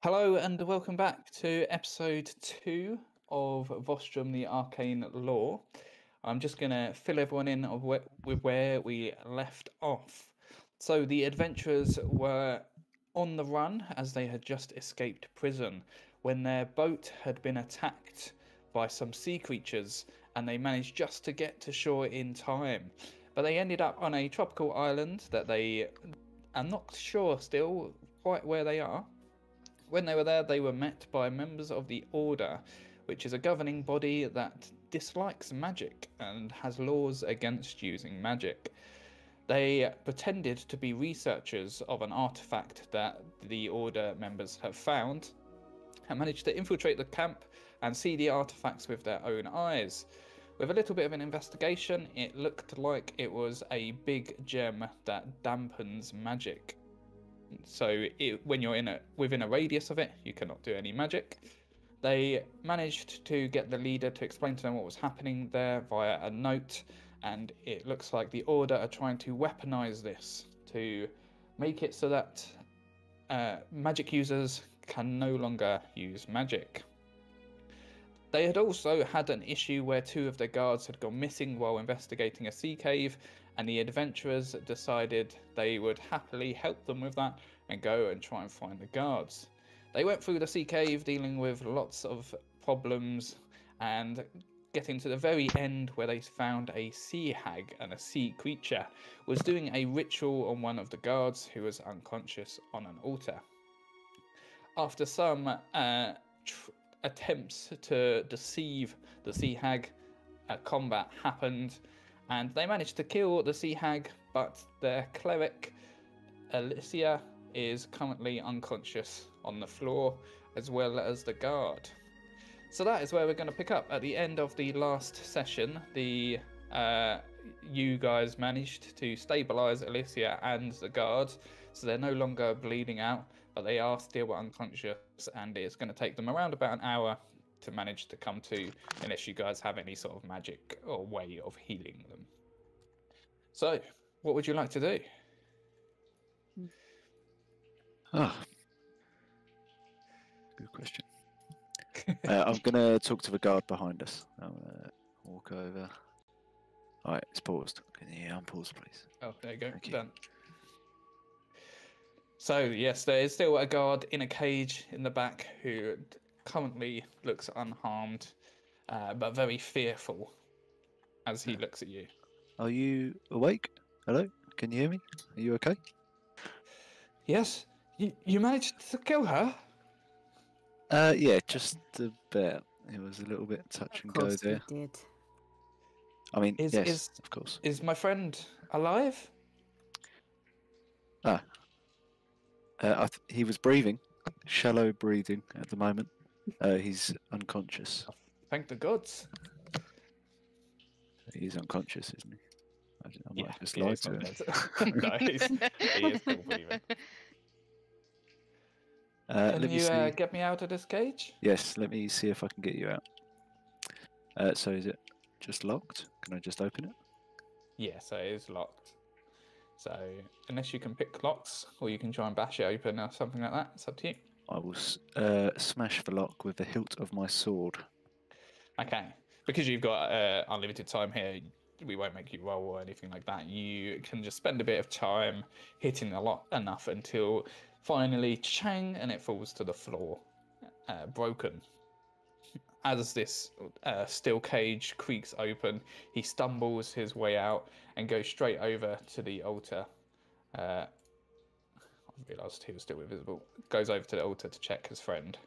Hello and welcome back to episode 2 of Vostrum the Arcane Lore. I'm just going to fill everyone in with where we left off. So the adventurers were on the run as they had just escaped prison when their boat had been attacked by some sea creatures and they managed just to get to shore in time. But they ended up on a tropical island that they are not sure still quite where they are. When they were there, they were met by members of the Order, which is a governing body that dislikes magic and has laws against using magic. They pretended to be researchers of an artifact that the Order members have found and managed to infiltrate the camp and see the artifacts with their own eyes. With a little bit of an investigation, it looked like it was a big gem that dampens magic. So when you're within a radius of it, you cannot do any magic. They managed to get the leader to explain to them what was happening there via a note, and it looks like the Order are trying to weaponize this to make it so that magic users can no longer use magic. They had also had an issue where two of their guards had gone missing while investigating a sea cave, and the adventurers decided they would happily help them with that and go and try and find the guards. They went through the sea cave dealing with lots of problems and getting to the very end where they found a sea hag, and a sea creature was doing a ritual on one of the guards who was unconscious on an altar. After some attempts to deceive the sea hag, a combat happened and they managed to kill the sea hag, but their cleric Alicia is currently unconscious on the floor, as well as the guard. So that is where we're going to pick up at the end of the last session. You guys managed to stabilize Alicia and the guard, so they're no longer bleeding out, but they are still unconscious, and it's going to take them around about an hour to manage to come to, unless you guys have any sort of magic or way of healing them. So, what would you like to do? Good question. I'm going to talk to the guard behind us. I'm going to walk over. All right, it's paused. Can you unpause, please? Oh, there you go. Thank you. Done. So, yes, there is still a guard in a cage in the back who currently looks unharmed, but very fearful as he looks at you. Are you awake? Hello? Can you hear me? Are you okay? Yes? You managed to kill her? Yeah, just a bit. It was a little bit touch and go there. Of course we did. I mean, yes, of course. Is my friend alive? He was breathing, shallow breathing at the moment. He's unconscious. Thank the gods. He's unconscious, isn't he? I might have just he lied is to him. not dead. No, he is still breathing. Can Let me you see. get me out of this cage? Yes, let me see if I can get you out. So is it just locked? Can I just open it? Yeah, so it is locked. So unless you can pick locks, or you can try and bash it open or something like that, it's up to you. I will smash the lock with the hilt of my sword. Okay, because you've got unlimited time here, we won't make you roll or anything like that. You can just spend a bit of time hitting the lock enough until finally, chang, and it falls to the floor, broken. As this steel cage creaks open, he stumbles his way out and goes straight over to the altar. I realised he was still invisible. Goes over to the altar to check his friend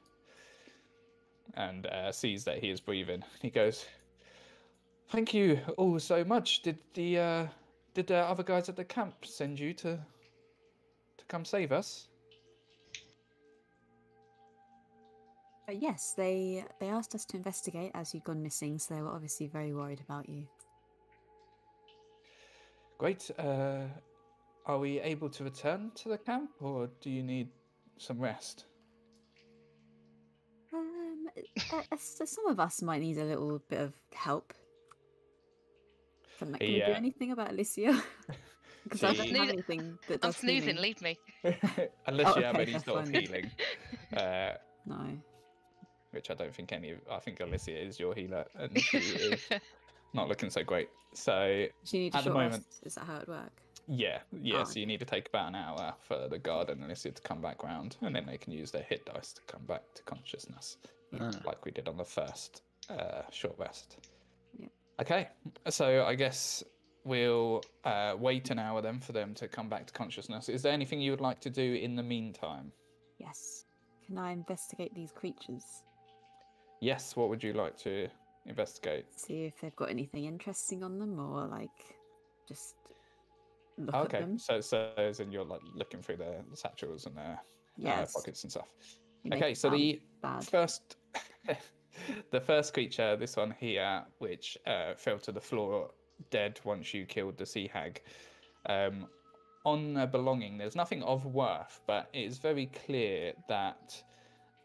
and sees that he is breathing. He goes, "Thank you all so much. Did the other guys at the camp send you to come save us?" Yes, they asked us to investigate as you'd gone missing, so they were obviously very worried about you. Great. Are we able to return to the camp, or do you need some rest? So some of us might need a little bit of help. Can we do Yeah. anything about Alicia? Because I She- don't have Snoozing- anything that I'm does snoozing. healing. Leave me. Unless Oh, you have okay, any that's sort of fine. healing, No. which I don't think any. I think Alicia is your healer, and she is not looking so great. So Do you need a At the short moment- rest? Is that how it work? yeah. Oh, So you need to take about an hour for the guard and Alicia to come back round, and then they can use their hit dice to come back to consciousness, Ah, like we did on the first short rest. Yeah. Okay, so I guess we'll wait an hour then for them to come back to consciousness. Is there anything you would like to do in the meantime? Yes. Can I investigate these creatures? Yes, what would you like to investigate? See if they've got anything interesting on them, or like just look at Okay, them. so as in you're like looking through their satchels and their Yes. pockets and stuff. You make Okay, it so sound the bad. first, the first creature, this one here, which fell to the floor dead once you killed the sea hag. On their belonging, there's nothing of worth, but it is very clear that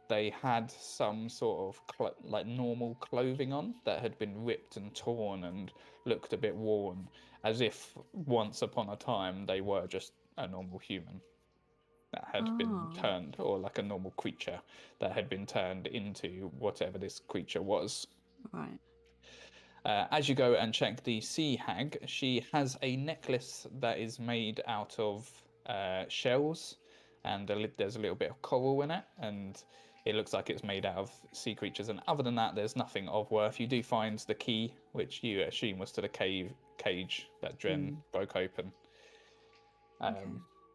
they had some sort of like normal clothing on that had been ripped and torn and looked a bit worn, as if once upon a time they were just a normal human that had been Oh. turned, or like a normal creature that had been turned into whatever this creature was. Right. As you go and check the sea hag, she has a necklace that is made out of shells, and there's a little bit of coral in it, and it looks like it's made out of sea creatures. And other than that, there's nothing of worth. You do find the key, which you assume was to the cage that Dren broke open. Okay.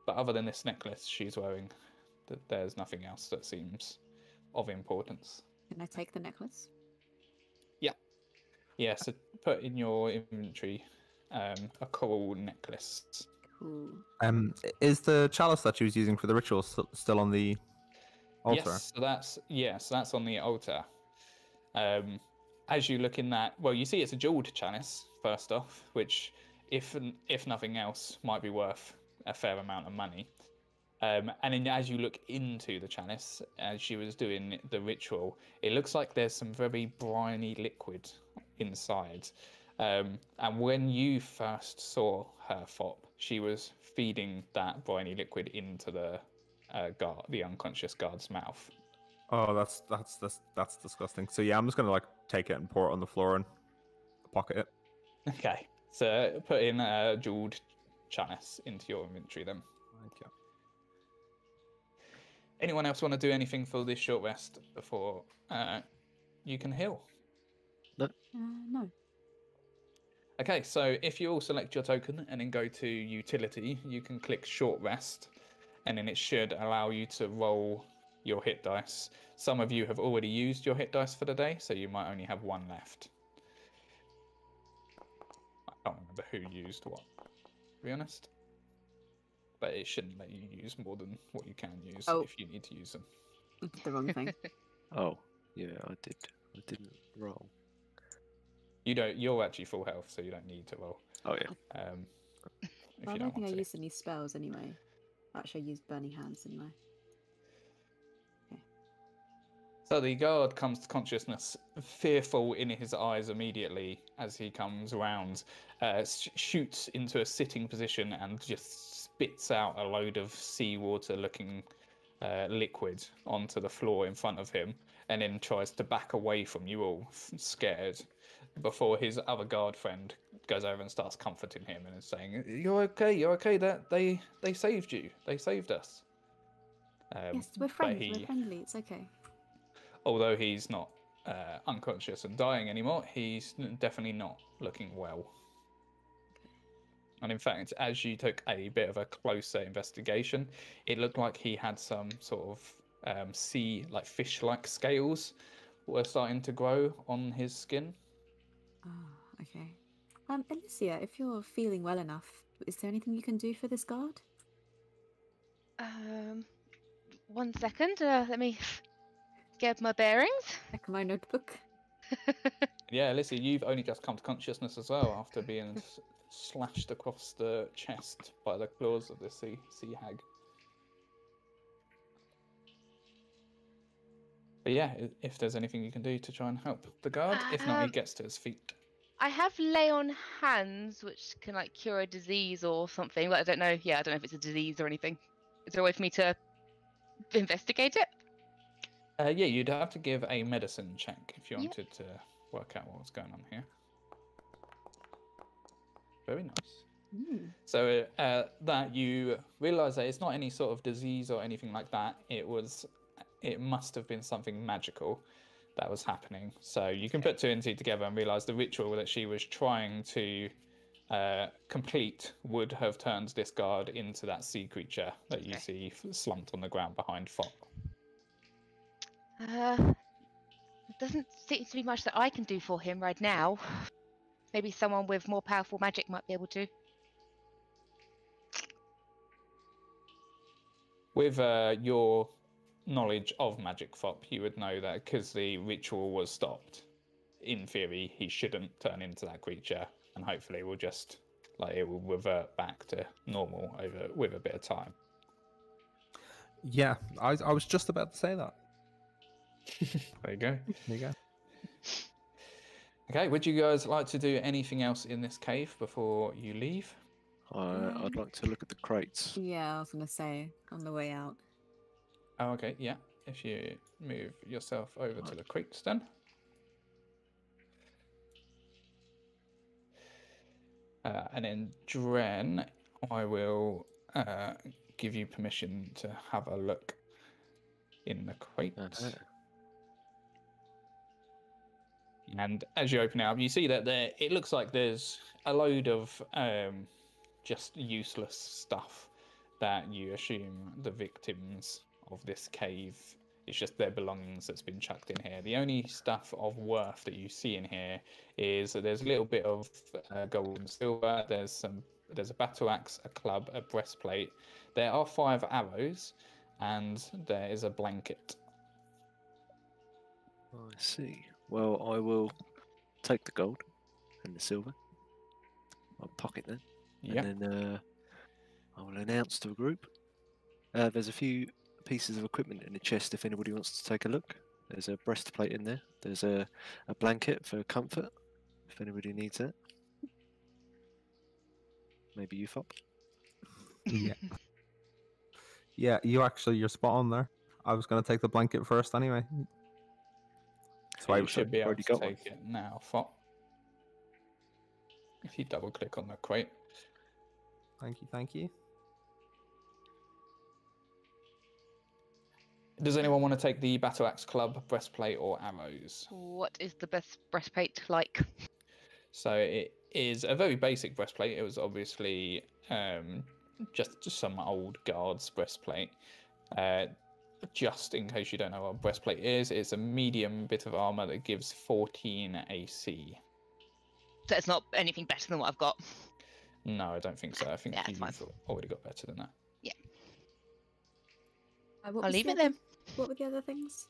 But other than this necklace she's wearing, there's nothing else that seems of importance. Can I take the necklace? Yeah, so put in your inventory a coral necklace. Cool. Is the chalice that she was using for the ritual still on the altar? Yes, so that's on the altar. As you look in that, well, you see it's a jeweled chalice first off, which, if nothing else, might be worth a fair amount of money. And then as you look into the chalice, as she was doing the ritual, it looks like there's some very briny liquid inside. And when you first saw her, Fop, she was feeding that briny liquid into the guard, the unconscious guard's mouth. Oh, that's disgusting. So yeah, I'm just gonna like take it and pour it on the floor and pocket it. Okay, so put in a jeweled chalice into your inventory then. Thank you. Anyone else want to do anything for this short rest before you can heal? No. Okay, so if you all select your token and then go to utility, you can click short rest, and then it should allow you to roll your hit dice. Some of you have already used your hit dice for the day, so you might only have one left. I can't remember who used what, to be honest. But it shouldn't let you use more than what you can use Oh. if you need to use them. I did the wrong thing. oh, yeah, I did. I didn't roll. You're actually full health, so you don't need to roll. Oh yeah. If Well, I you don't don't think I want to. used any spells anyway. Actually, I used Burning Hands, didn't I? So the guard comes to consciousness, fearful in his eyes immediately as he comes round, shoots into a sitting position and just spits out a load of seawater-looking liquid onto the floor in front of him, and then tries to back away from you all, scared, before his other guard friend goes over and starts comforting him and is saying, you're okay, that they saved you, they saved us. Yes, we're but friends. he- We're friendly. It's okay. Although he's not unconscious and dying anymore, he's definitely not looking well. And in fact, as you took a bit of a closer investigation, it looked like he had some sort of like fish-like scales were starting to grow on his skin. Oh, okay. Alicia, if you're feeling well enough, is there anything you can do for this guard? 1 second. Let me get my bearings. Check my notebook. Yeah, Alicia, you've only just come to consciousness as well after being slashed across the chest by the claws of the sea hag. But yeah, if there's anything you can do to try and help the guard, if not, he gets to his feet. I have lay on hands, which can like cure a disease or something, but I don't know. Yeah, I don't know if it's a disease or anything. Is there a way for me to investigate it? Yeah, you'd have to give a medicine check if you Yeah. wanted to work out what was going on here. Very nice. Mm. So that you realise that it's not any sort of disease or anything like that. It must have been something magical that was happening. So you can put two and two together and realise the ritual that she was trying to complete would have turned this guard into that sea creature that you see slumped on the ground behind Fop. There doesn't seem to be much that I can do for him right now. Maybe someone with more powerful magic might be able to. With your knowledge of magic, Fop, you would know that because the ritual was stopped, in theory, he shouldn't turn into that creature, and hopefully will just it will revert back to normal with a bit of time. Yeah, I was just about to say that. There you go. There you go. Okay, would you guys like to do anything else in this cave before you leave? I'd like to look at the crates. Yeah, I was gonna say on the way out. Oh, okay, yeah. If you move yourself over to the crates then. And then Dren, I will give you permission to have a look in the crates. And as you open it up, you see that it looks like there's a load of just useless stuff that you assume the victims of this cave, it's just their belongings that's been chucked in here. The only stuff of worth that you see in here is that there's a little bit of gold and silver. There's a battle axe, a club, a breastplate. There are 5 arrows, and there is a blanket. I see. Well, I will take the gold and the silver. I'll pocket them. Yeah. And then I will announce to the group. There's a few pieces of equipment in the chest if anybody wants to take a look. There's a breastplate in there. There's a blanket for comfort if anybody needs it. Maybe you, Fop. Yeah. Yeah, you're spot on there. I was going to take the blanket first anyway. So You should be able already to got one. take it now, Fop. If you double click on the crate. Thank you. Does anyone want to take the battle axe, club, breastplate, or arrows? What is the best breastplate like? So it is a very basic breastplate. It was obviously just some old guard's breastplate. Just in case you don't know what a breastplate is, it's a medium bit of armor that gives 14 AC. So it's not anything better than what I've got. No, I don't think so. I think Yeah, it's you've fine. already got better than that. What I'll was leave the it other- then. What were the other things?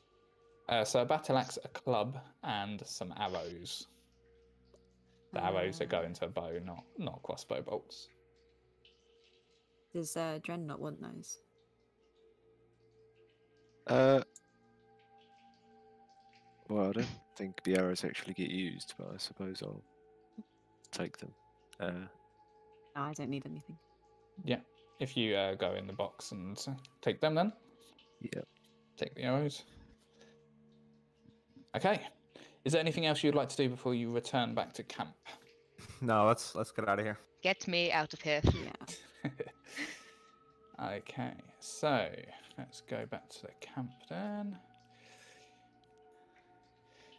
So a battle axe, a club, and some arrows. The arrows that go into a bow, not crossbow bolts. Does Dren not want those? Well, I don't think the arrows actually get used, but I suppose I'll take them. No, I don't need anything. Yeah, if you go in the box and take them then. Yeah. Take the arrows. Okay. Is there anything else you'd like to do before you return back to camp? No, let's get out of here. Get me out of here. Yeah. Okay, so let's go back to the camp then.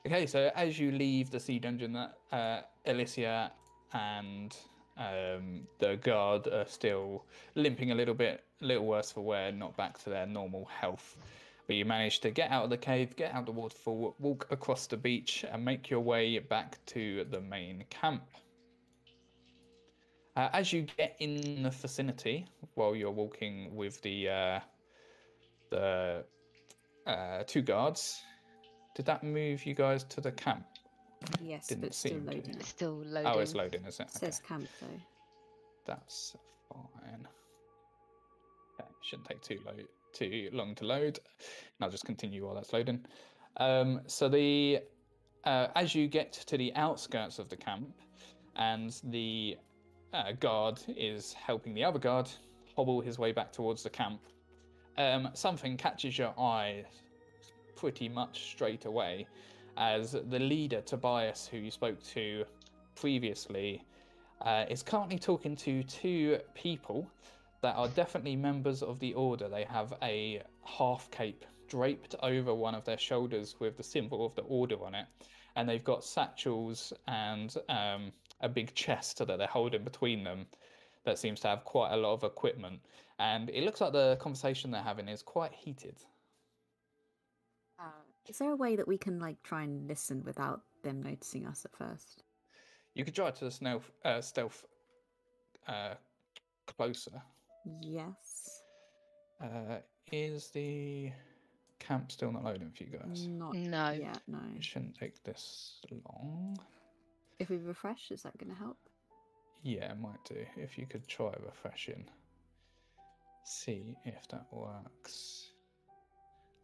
Okay, so as you leave the sea dungeon, that Alicia and the guard are still limping a little worse for wear, not back to their normal health. But you manage to get out of the cave, get out the waterfall, walk across the beach, and make your way back to the main camp. As you get in the vicinity, while you're walking with the 2 guards, did that move you guys to the camp? Yes, Didn't but it's still seem to. loading. It's It still loading. Oh, it's loading, is it? Okay. says camp though. That's fine. Okay, shouldn't take too long to load. And I'll just continue while that's loading. So the as you get to the outskirts of the camp, and the guard is helping the other guard hobble his way back towards the camp, something catches your eye pretty much straight away, as the leader, Tobias, who you spoke to previously, is currently talking to two people that are definitely members of the Order. They have a half cape draped over one of their shoulders with the symbol of the Order on it, and they've got satchels and a big chest that they're holding between them that seems to have quite a lot of equipment. And it looks like the conversation they're having is quite heated. Is there a way that we can like try and listen without them noticing us at first? You could try to stealth closer. Yes. Is the camp still not loading for you guys? Not No. yet, no. It shouldn't take this long. If we refresh, is that going to help? Yeah, it might do. If you could try refreshing, see if that works,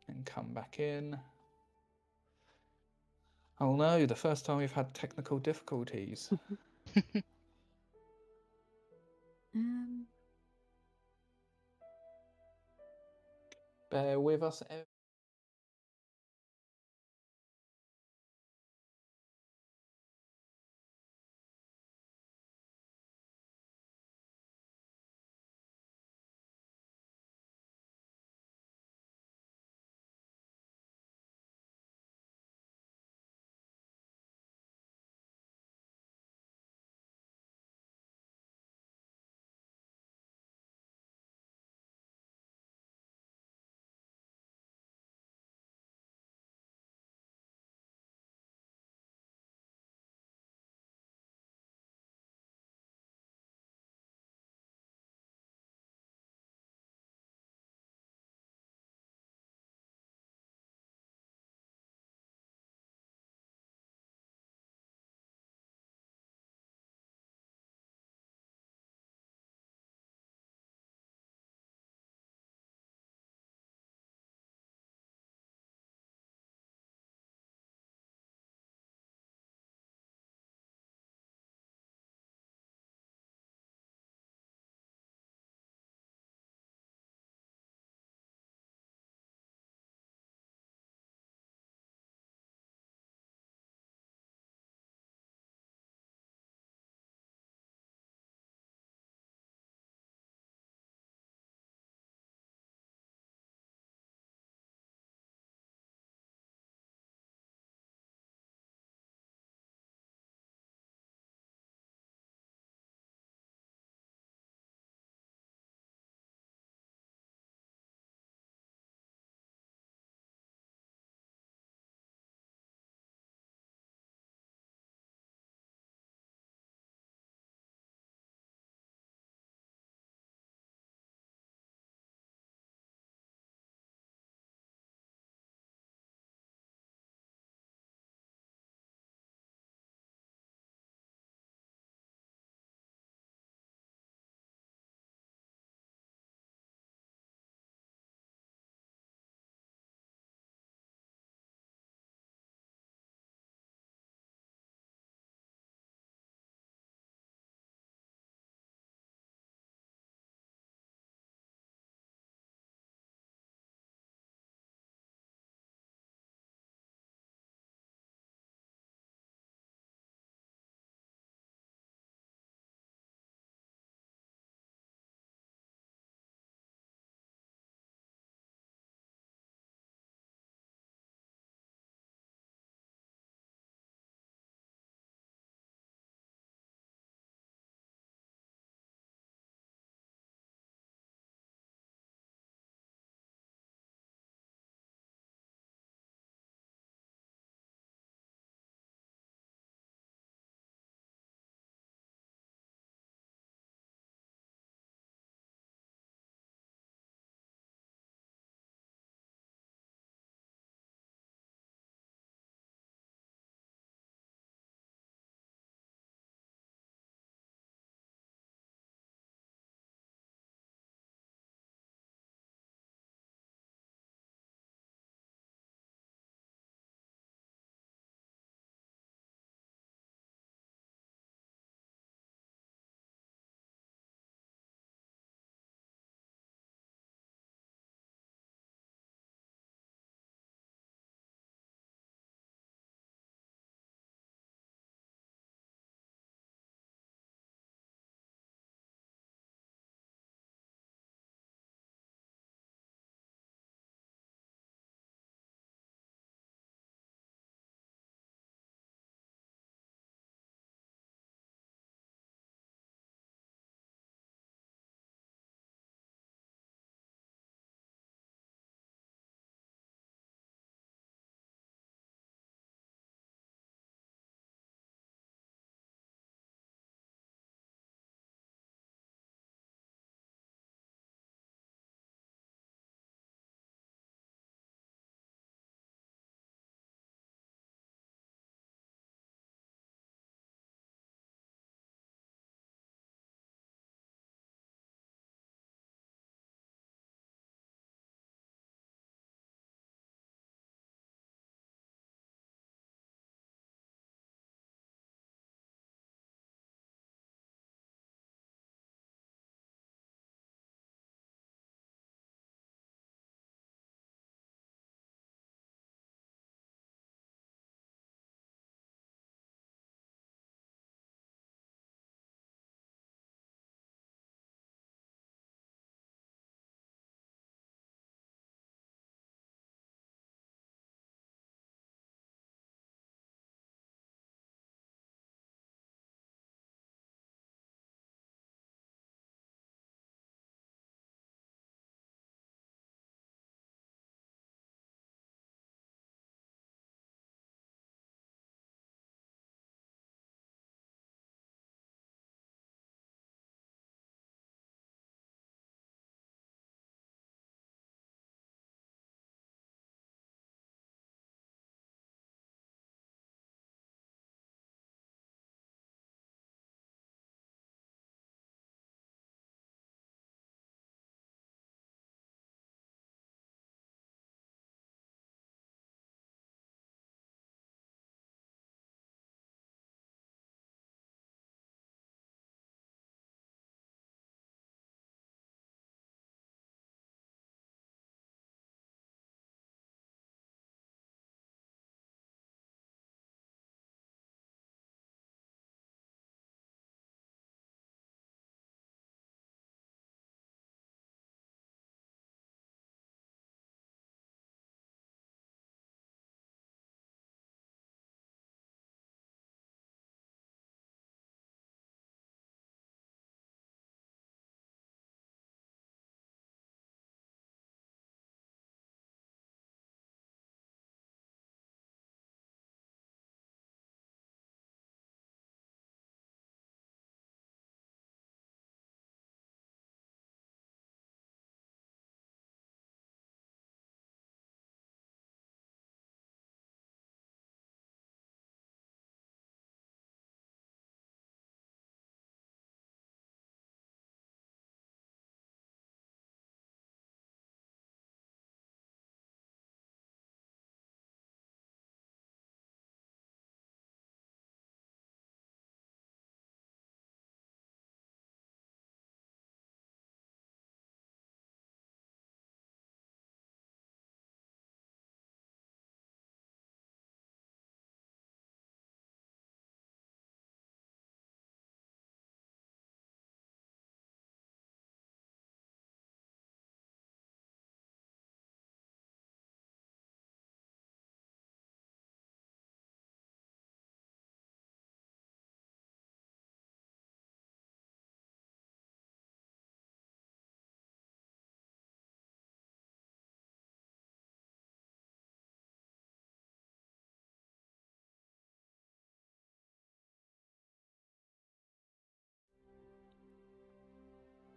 and come back in. Oh no, the first time we've had technical difficulties. Bear with us,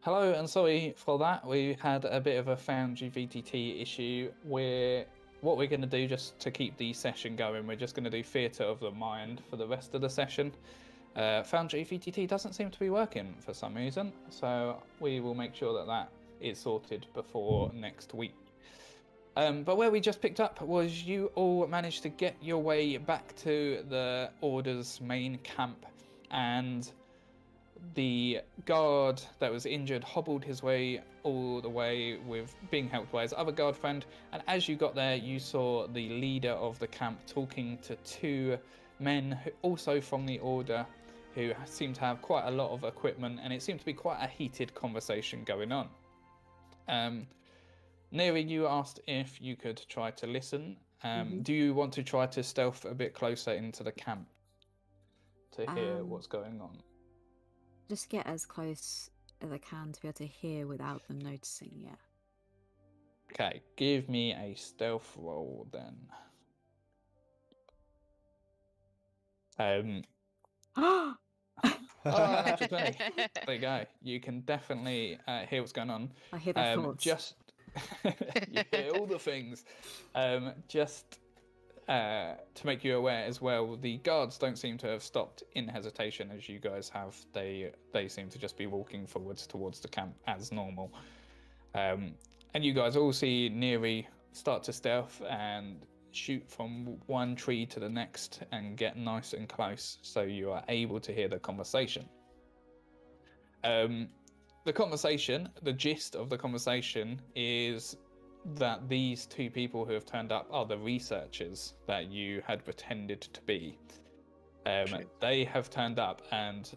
Hello, and sorry for that. We had a bit of a Foundry VTT issue. What we're going to do, just to keep the session going, we're just going to do Theatre of the Mind for the rest of the session. Foundry VTT doesn't seem to be working for some reason, so we will make sure that that is sorted before next week. But where we just picked up was you all managed to get your way back to the Order's main camp, and the guard that was injured hobbled his way all the way with being helped by his other guard friend. And as you got there, you saw the leader of the camp talking to two men also from the Order, who seemed to have quite a lot of equipment, and it seemed to be quite a heated conversation going on. Neri, you asked if you could try to listen. Do you want to try to stealth a bit closer into the camp to hear what's going on? Just get as close as I can to be able to hear without them noticing, yeah. Okay, give me a stealth roll then. Oh, natural 20. There you go. You can definitely hear what's going on. I hear their thoughts. Just you hear all the things. Just to make you aware as well, the guards don't seem to have stopped in hesitation as you guys have. They seem to just be walking forwards towards the camp as normal. And you guys all see Neri start to stealth and shoot from one tree to the next and get nice and close, so you are able to hear the conversation. The gist of the conversation is that these two people who have turned up are the researchers that you had pretended to be. They have turned up, and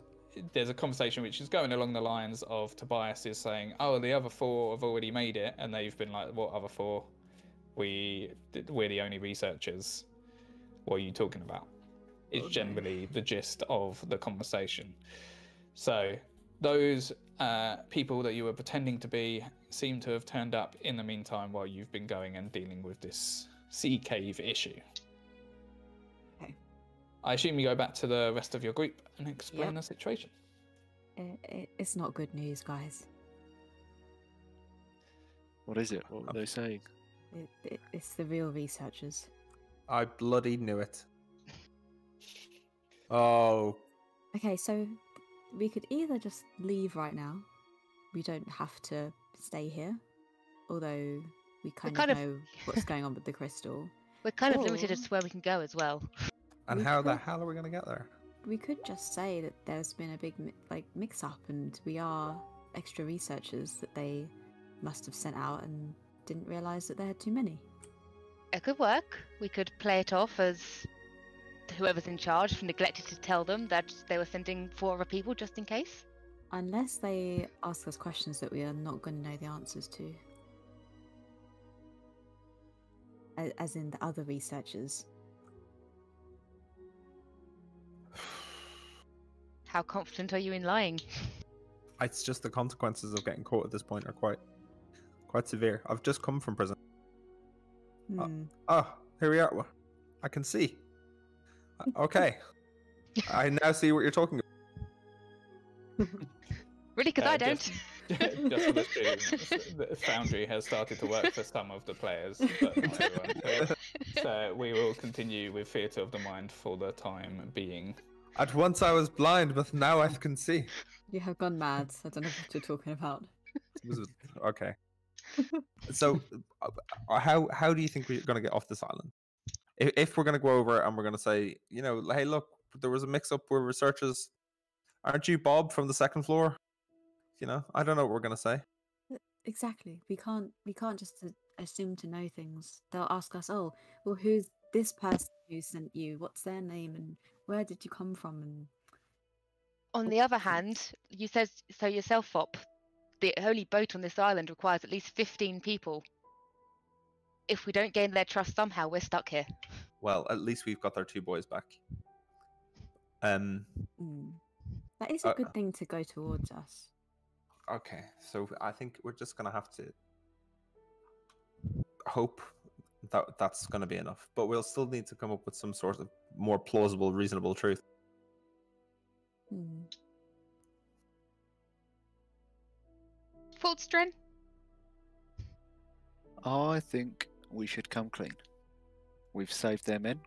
there's a conversation which is going along the lines of Tobias is saying, oh, the other four have already made it, and they've been like, what other four? We're the only researchers. What are you talking about? It's generally the gist of the conversation. So those people that you were pretending to be seem to have turned up in the meantime while you've been going and dealing with this sea cave issue. Okay. I assume you go back to the rest of your group and explain the situation. It's not good news, guys. What is it? What were they saying? It's the real researchers. I bloody knew it. Oh. Okay, so we could either just leave right now. We don't have to stay here, although we kind of know what's going on with the crystal. We're kind of Or- limited as to where we can go as well. And We how the could- hell are we going to get there? We could just say that there's been a big mix-up, and we are extra researchers that they must have sent out and didn't realise that they had too many. It could work. We could play it off as whoever's in charge neglected to tell them that they were sending 4 other people just in case. Unless they ask us questions that we are not going to know the answers to. As in the other researchers. How confident are you in lying? It's just the consequences of getting caught at this point are quite severe. I've just come from prison. Oh, here we are. I can see. Okay. I now see what you're talking about. Really? Because I don't. Just for the students, the Foundry has started to work for some of the players, but not everyone. So we will continue with Theatre of the Mind for the time being. At once I was blind, but now I can see. You have gone mad. I don't know what you're talking about. Okay. So, how do you think we're going to get off this island? If we're going to go over and we're going to say, you know, hey, look, there was a mix-up with researchers. Aren't you Bob from the second floor? You know, I don't know what we're going to say. Exactly. We can't just assume to know things. They'll ask us, oh, well, who's this person who sent you? What's their name? And where did you come from? And On the other hand, you said so yourself, Fop. The only boat on this island requires at least 15 people. If we don't gain their trust somehow, we're stuck here. Well, at least we've got our 2 boys back. that is a good thing to go towards us. Okay, so I think we're just going to have to hope that that's going to be enough. But we'll still need to come up with some sort of more plausible, reasonable truth. thoughts, Dren? I think we should come clean. We've saved their men.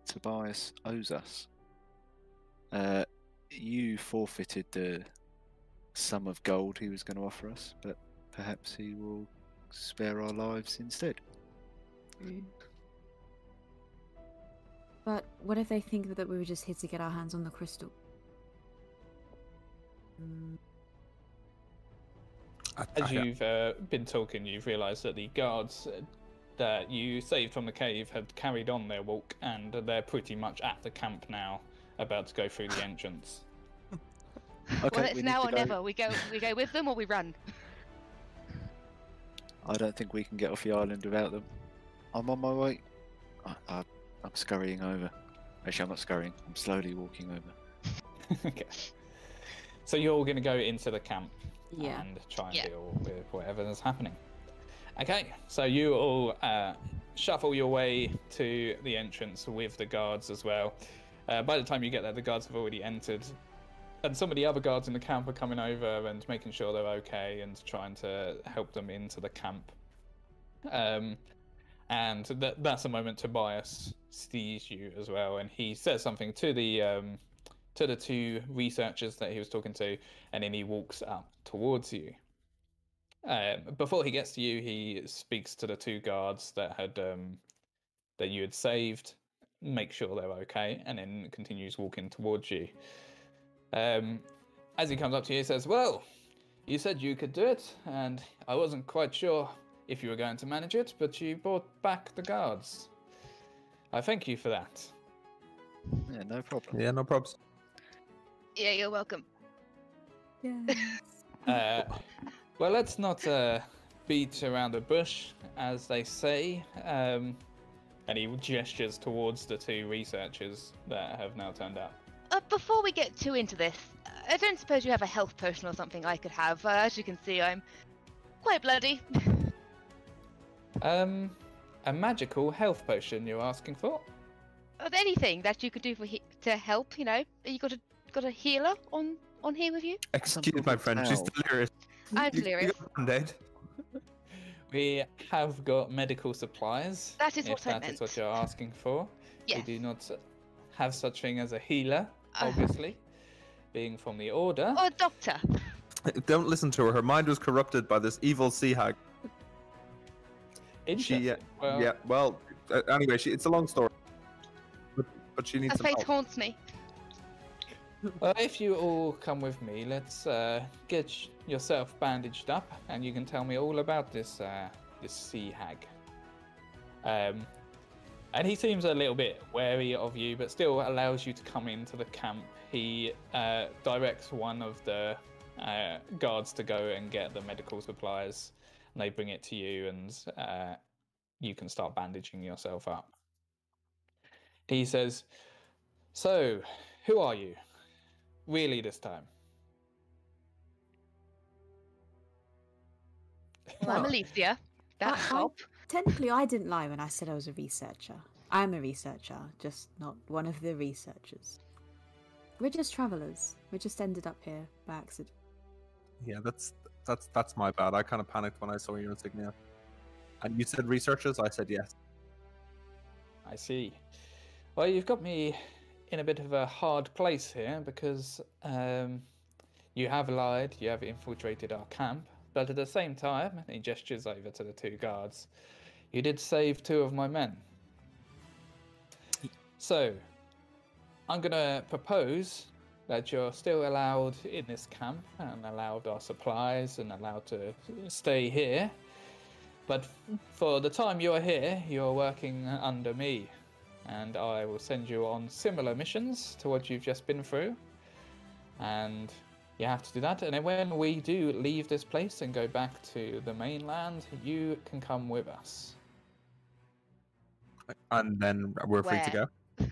Tobias owes us. You forfeited the sum of gold he was going to offer us, but perhaps he will spare our lives instead. But what if they think that we were just here to get our hands on the crystal? As you've been talking, you've realised that the guards that you saved from the cave had carried on their walk, and they're pretty much at the camp now, about to go through the entrance. Okay, Well, it's we now need or to go. never. We go with them or we run. I don't think we can get off the island without them. I'm on my way. I'm scurrying over. Actually, I'm not scurrying. I'm slowly walking over. Okay. So you're all going to go into the camp Yeah. and try and deal with whatever is happening. Okay, so you all shuffle your way to the entrance with the guards as well. By the time you get there, the guards have already entered, and some of the other guards in the camp are coming over and making sure they're okay and trying to help them into the camp. And that's a moment Tobias sees you as well, and he says something to the two researchers that he was talking to, and then he walks up towards you. Before he gets to you, he speaks to the two guards that you had saved, make sure they're okay, and then continues walking towards you. As he comes up to you, he says, "Well, you said you could do it, and I wasn't quite sure if you were going to manage it, but you brought back the guards. I thank you for that." Yeah, no problem. Yeah, no probs. Yeah, you're welcome. Yes. Well, let's not beat around the bush, as they say. And he gestures towards the two researchers that have now turned up. Before we get too into this, I don't suppose you have a health potion or something I could have. As you can see, I'm quite bloody. A magical health potion you're asking for? Of anything that you could do to help, you know. You got a healer on here with you? Excuse my friend, she's Ow. delirious. I'm You delirious. got Band-Aid? We have got medical supplies. That is if what I that is meant. what you're asking for. Yes. We do not have such thing as a healer, Uh. obviously, being from the order. Or a doctor. Don't listen to her. Her mind was corrupted by this evil sea hag. Interesting. Well, Anyway, it's a long story. But she needs Her some fate help. haunts me. well, if you all come with me, let's get yourself bandaged up, and you can tell me all about this sea hag. And he seems a little bit wary of you, but still allows you to come into the camp. He directs one of the guards to go and get the medical supplies, and they bring it to you, and you can start bandaging yourself up. He says, "So, who are you? Really this time?" Well, I'm Alicia. That's I- help. Technically, I didn't lie when I said I was a researcher. I'm a researcher, just not one of the researchers. We're just travellers. We just ended up here by accident. Yeah, that's my bad. I kind of panicked when I saw your insignia. And you said researchers, I said yes. I see. Well, you've got me in a bit of a hard place here because you have lied, you have infiltrated our camp, but at the same time, and he gestures over to the two guards, you did save two of my men. So, I'm going to propose that you're still allowed in this camp and allowed our supplies and allowed to stay here. But for the time you're here, you're working under me, and I will send you on similar missions to what you've just been through. And you have to do that. And then when we do leave this place and go back to the mainland, you can come with us. And then we're free to Where? go.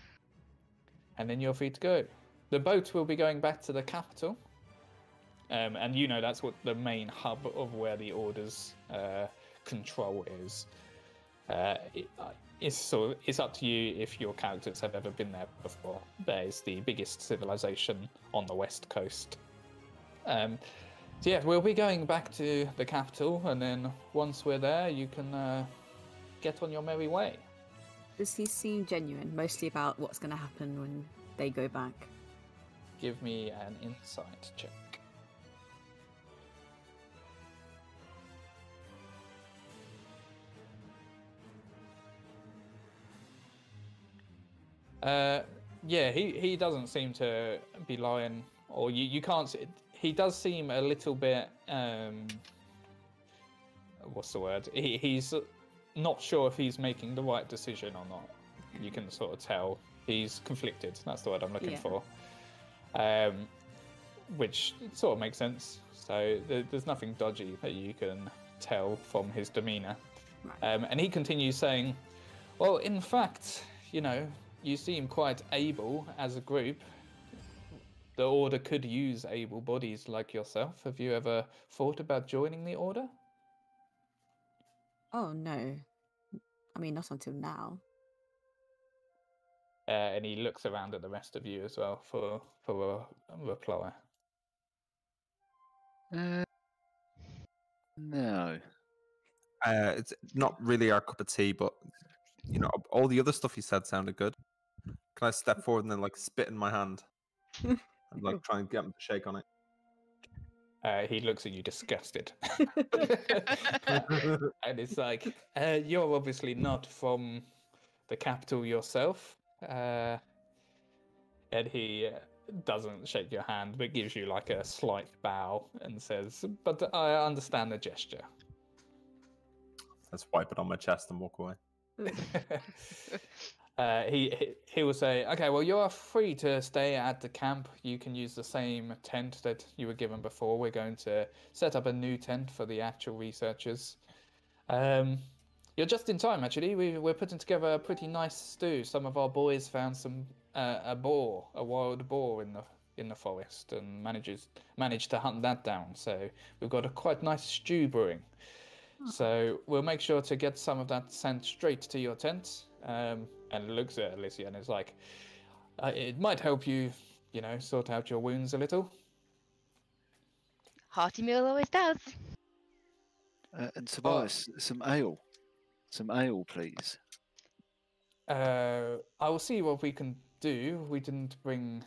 And then you're free to go. The boat will be going back to the capital. And you know that's what the main hub of where the Order's control is. It's up to you if your characters have ever been there before. There's the biggest civilization on the west coast. So yeah, we'll be going back to the capital, and then once we're there, you can get on your merry way. Does he seem genuine, mostly about what's going to happen when they go back? Give me an insight check. Yeah, he doesn't seem to be lying, or you can't see. He does seem a little bit what's the word? He's not sure if he's making the right decision or not. You can sort of tell he's conflicted. That's the word I'm looking for. Which sort of makes sense. So there's nothing dodgy that you can tell from his demeanor. Right. And he continues saying, well, in fact, you know, you seem quite able as a group. The Order could use able bodies like yourself. Have you ever thought about joining the Order? Oh, no. I mean, not until now. And he looks around at the rest of you as well for a reply. No. It's not really our cup of tea, but you know, all the other stuff he said sounded good. Can I step forward and then like spit in my hand and like try and get him to shake on it? He looks at you disgusted. And it's like, you're obviously not from the capital yourself. And he doesn't shake your hand, but gives you like a slight bow and says, but I understand the gesture. Let's wipe it on my chest and walk away. He will say, okay, well, you're free to stay at the camp. You can use the same tent that you were given before. We're going to set up a new tent for the actual researchers. You're just in time, actually. We're putting together a pretty nice stew. Some of our boys found a wild boar in the forest, and managed to hunt that down. So we've got a quite nice stew brewing. So we'll make sure to get some of that sent straight to your tent. And looks at Alicia and is like, it might help you, you know, sort out your wounds a little. Hearty meal always does. And Tobias, some ale. Some ale, please. I will see what we can do. We didn't bring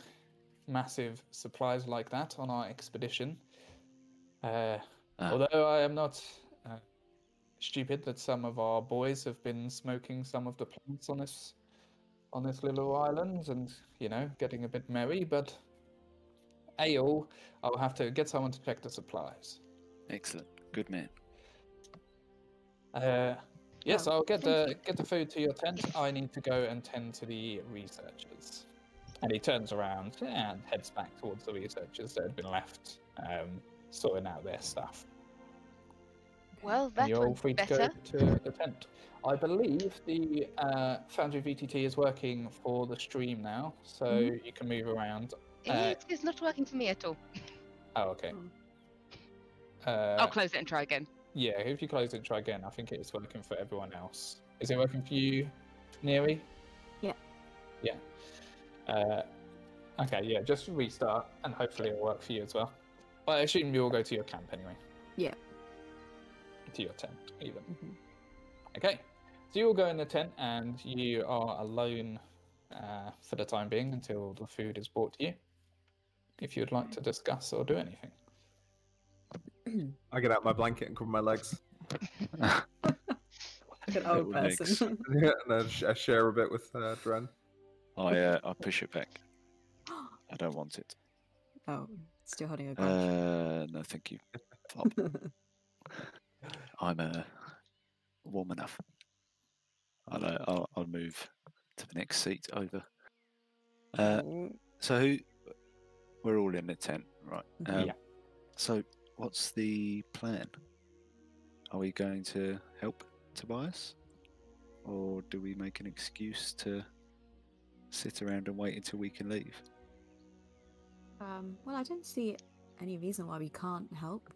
massive supplies like that on our expedition. Although I am not stupid that some of our boys have been smoking some of the plants on this little island and, you know, getting a bit merry, but ale, I'll have to get someone to check the supplies. Excellent. Good man. Yes, I'll get the food to your tent. I need to go and tend to the researchers. And he turns around and heads back towards the researchers that had been left, sorting out their stuff. Well, that You're all went free better. to go to the tent. I believe the Foundry VTT is working for the stream now, so you can move around. It is not working for me at all. Oh, okay. I'll close it and try again. Yeah, if you close it and try again, I think it is working for everyone else. Is it working for you, Neri? Yeah. Yeah. Okay, yeah, just restart, and hopefully it'll work for you as well. But I assume you'll go to your camp anyway. Yeah. To your tent, even. Okay, so you all go in the tent, and you are alone for the time being until the food is brought to you. If you'd like to discuss or do anything. I get out my blanket and cover my legs. Like an old Little person. Yeah, and I share a bit with Dren. I push it back. I don't want it. Oh, still holding a grudge. No, thank you. Flop. I'm warm enough. I'll move to the next seat over. So we're all in the tent, right? Yeah. So what's the plan? Are we going to help Tobias, or do we make an excuse to sit around and wait until we can leave? Well, I don't see any reason why we can't help.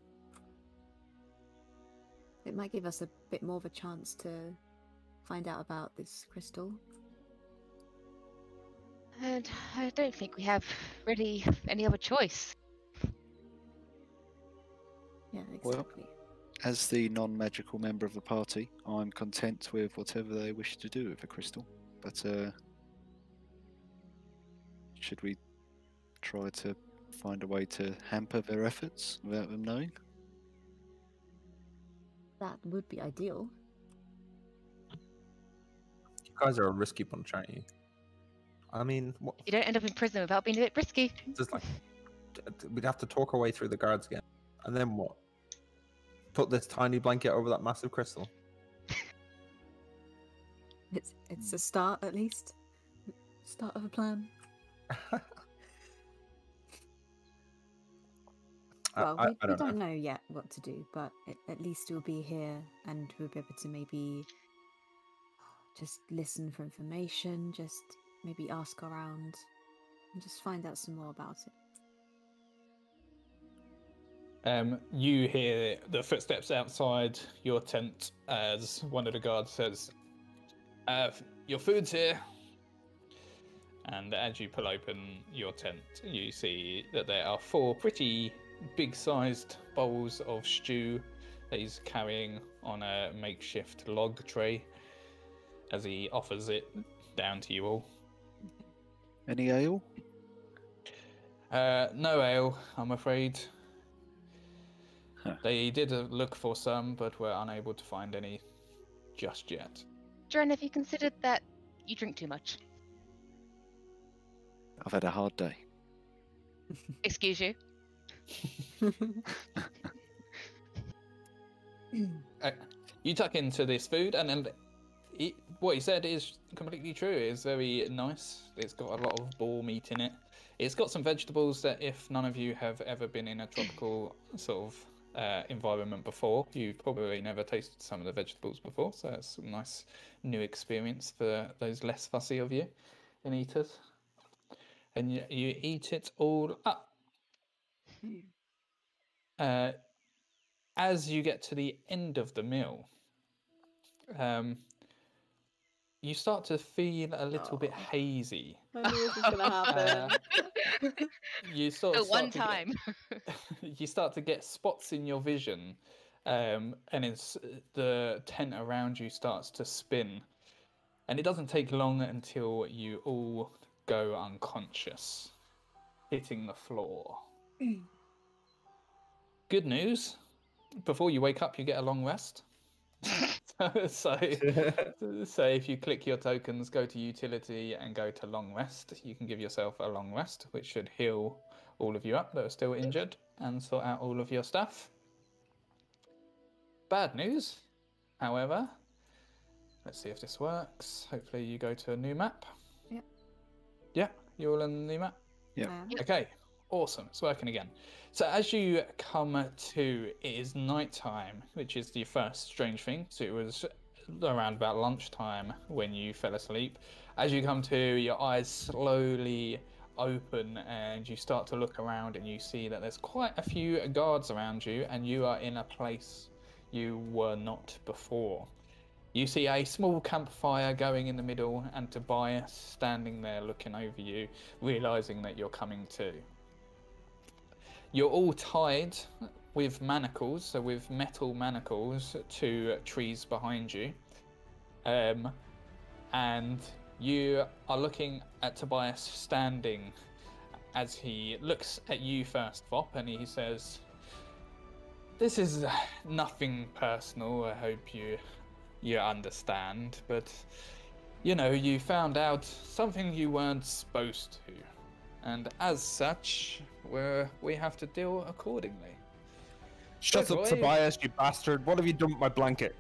It might give us a bit more of a chance to find out about this crystal. And I don't think we have really any other choice. Well, exactly. as the non-magical member of the party, I'm content with whatever they wish to do with the crystal. But should we try to find a way to hamper their efforts without them knowing? That would be ideal. You guys are a risky bunch, aren't you? I mean, what, You don't end up in prison without being a bit risky. just like we'd have to talk our way through the guards again, and then what? Put this tiny blanket over that massive crystal. It's a start, at least. Start of a plan. Well, we don't know yet what to do, but at least we'll be here and we'll be able to maybe just listen for information, just maybe ask around, and just find out some more about it. You hear the footsteps outside your tent as one of the guards says, your food's here. And as you pull open your tent, you see that there are 4 pretty big-sized bowls of stew that he's carrying on a makeshift log tray as he offers it down to you all. Any ale? No ale, I'm afraid. Huh. They did look for some, but were unable to find any just yet. Dren, have you considered that you drink too much? I've had a hard day. Excuse you? You tuck into this food, and what he said is completely true. It's very nice. It's got a lot of boar meat in it. It's got some vegetables that, if none of you have ever been in a tropical sort of environment before, you've probably never tasted some of the vegetables before. So it's a nice new experience for those less fussy of you and eaters. And you eat it all up. As you get to the end of the meal, you start to feel a little bit hazy. I knew this was going to happen. You sort of At one start to time. you start to get spots in your vision, and it's the tent around you starts to spin, and it doesn't take long until you all go unconscious, hitting the floor. Good news, before you wake up you get a long rest. so if you click your tokens, go to utility and go to long rest, you can give yourself a long rest, which should heal all of you up that are still injured and sort out all of your stuff. Bad news, however, let's see if this works. Hopefully you go to a new map. Yep. Yeah, you're all on the new map? Yeah. Okay, awesome, it's working again. So as you come to, it is nighttime, which is the first strange thing. So it was around about lunchtime when you fell asleep. As you come to, your eyes slowly open and you start to look around and you see that there's quite a few guards around you and you are in a place you were not before. You see a small campfire going in the middle and Tobias standing there looking over you, realizing that you're coming to. You're all tied with manacles, so with metal manacles, to trees behind you. And you are looking at Tobias standing as he looks at you first, Vop, and he says, "This is nothing personal, I hope you understand, but, you know, you found out something you weren't supposed to. And as such, we have to deal accordingly." Shut up, Tobias, you bastard. What have you done with my blanket?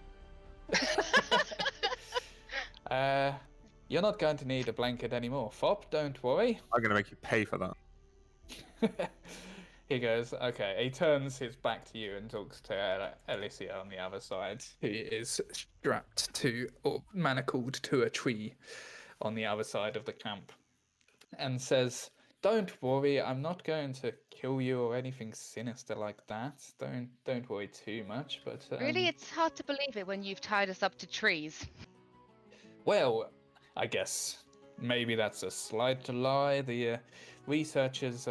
You're not going to need a blanket anymore, Fop, don't worry. I'm going to make you pay for that. He goes, okay. He turns his back to you and talks to Alicia on the other side, who is strapped to, or manacled to a tree on the other side of the camp, and says, "Don't worry, I'm not going to kill you or anything sinister like that. Don't worry too much, but... Really, it's hard to believe it when you've tied us up to trees. Well, I guess maybe that's a slight lie. The researchers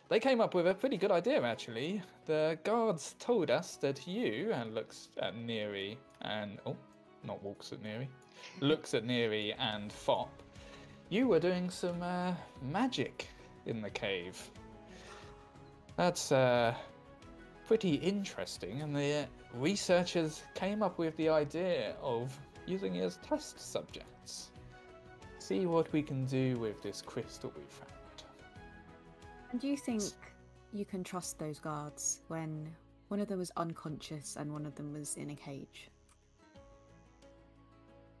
they came up with a pretty good idea, actually. The guards told us that you, and looks at Neri and... Oh, not walks at Neri. Looks at Neri and Fop. You were doing some magic in the cave. That's pretty interesting, and the researchers came up with the idea of using it as test subjects. See what we can do with this crystal we found. And do you think you can trust those guards when one of them was unconscious and one of them was in a cage?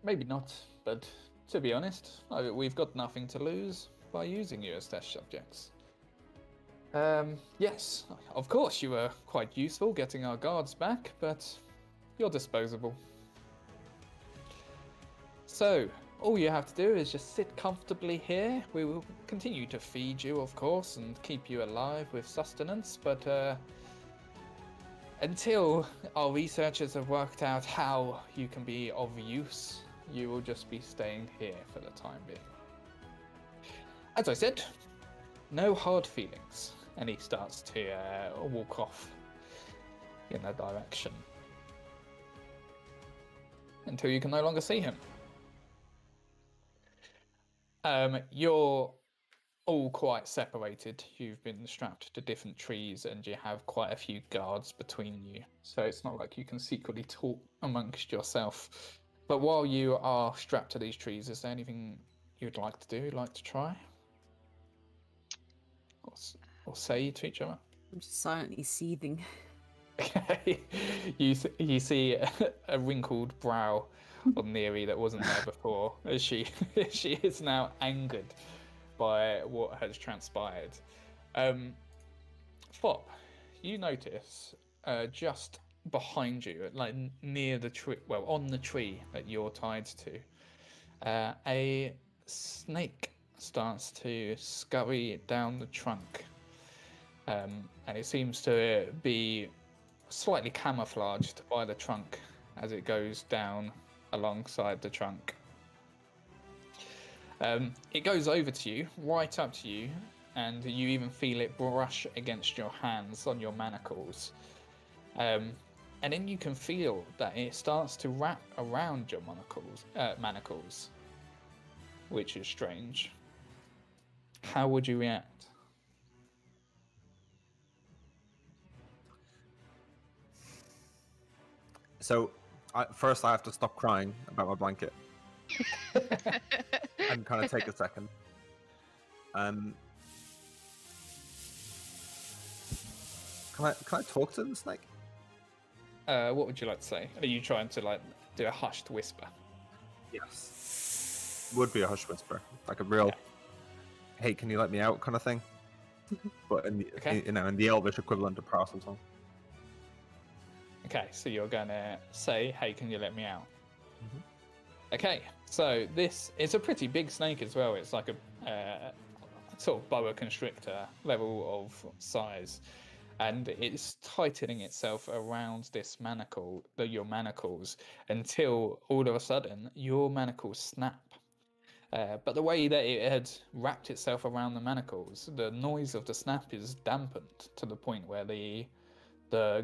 Maybe not, but to be honest, we've got nothing to lose by using you as test subjects. Yes, of course you were quite useful getting our guards back, but you're disposable. So, all you have to do is just sit comfortably here. We will continue to feed you, of course, and keep you alive with sustenance, but until our researchers have worked out how you can be of use, you will just be staying here for the time being. As I said, no hard feelings. And he starts to walk off in that direction until you can no longer see him. You're all quite separated. You've been strapped to different trees and you have quite a few guards between you. So it's not like you can secretly talk amongst yourself. But while you are strapped to these trees, is there anything you'd like to do, like to try? Or say to each other? I'm just silently seething. Okay. You see a wrinkled brow on Neri that wasn't there before, as she is now angered by what has transpired. Fop, you notice just behind you, like near the tree, well, on the tree that you're tied to, a snake starts to scurry down the trunk. And it seems to be slightly camouflaged by the trunk as it goes down alongside the trunk. It goes over to you, right up to you, and you even feel it brush against your hands on your manacles. And then you can feel that it starts to wrap around your manacles, which is strange. How would you react? So, first I have to stop crying about my blanket and kind of take a second. Can I talk to the snake? What would you like to say? Are you trying to like do a hushed whisper? Yes. Would be a hush whisper, like a real, "Hey, can you let me out?" kind of thing. But in the in the Elvish equivalent of parcel song. Okay, so you're gonna say, "Hey, can you let me out?" Mhm. Okay, so this is a pretty big snake as well. It's like a sort of boa constrictor level of size, and it's tightening itself around this manacle, your manacles, until all of a sudden your manacles snap. But the way that it had wrapped itself around the manacles, the noise of the snap is dampened to the point where the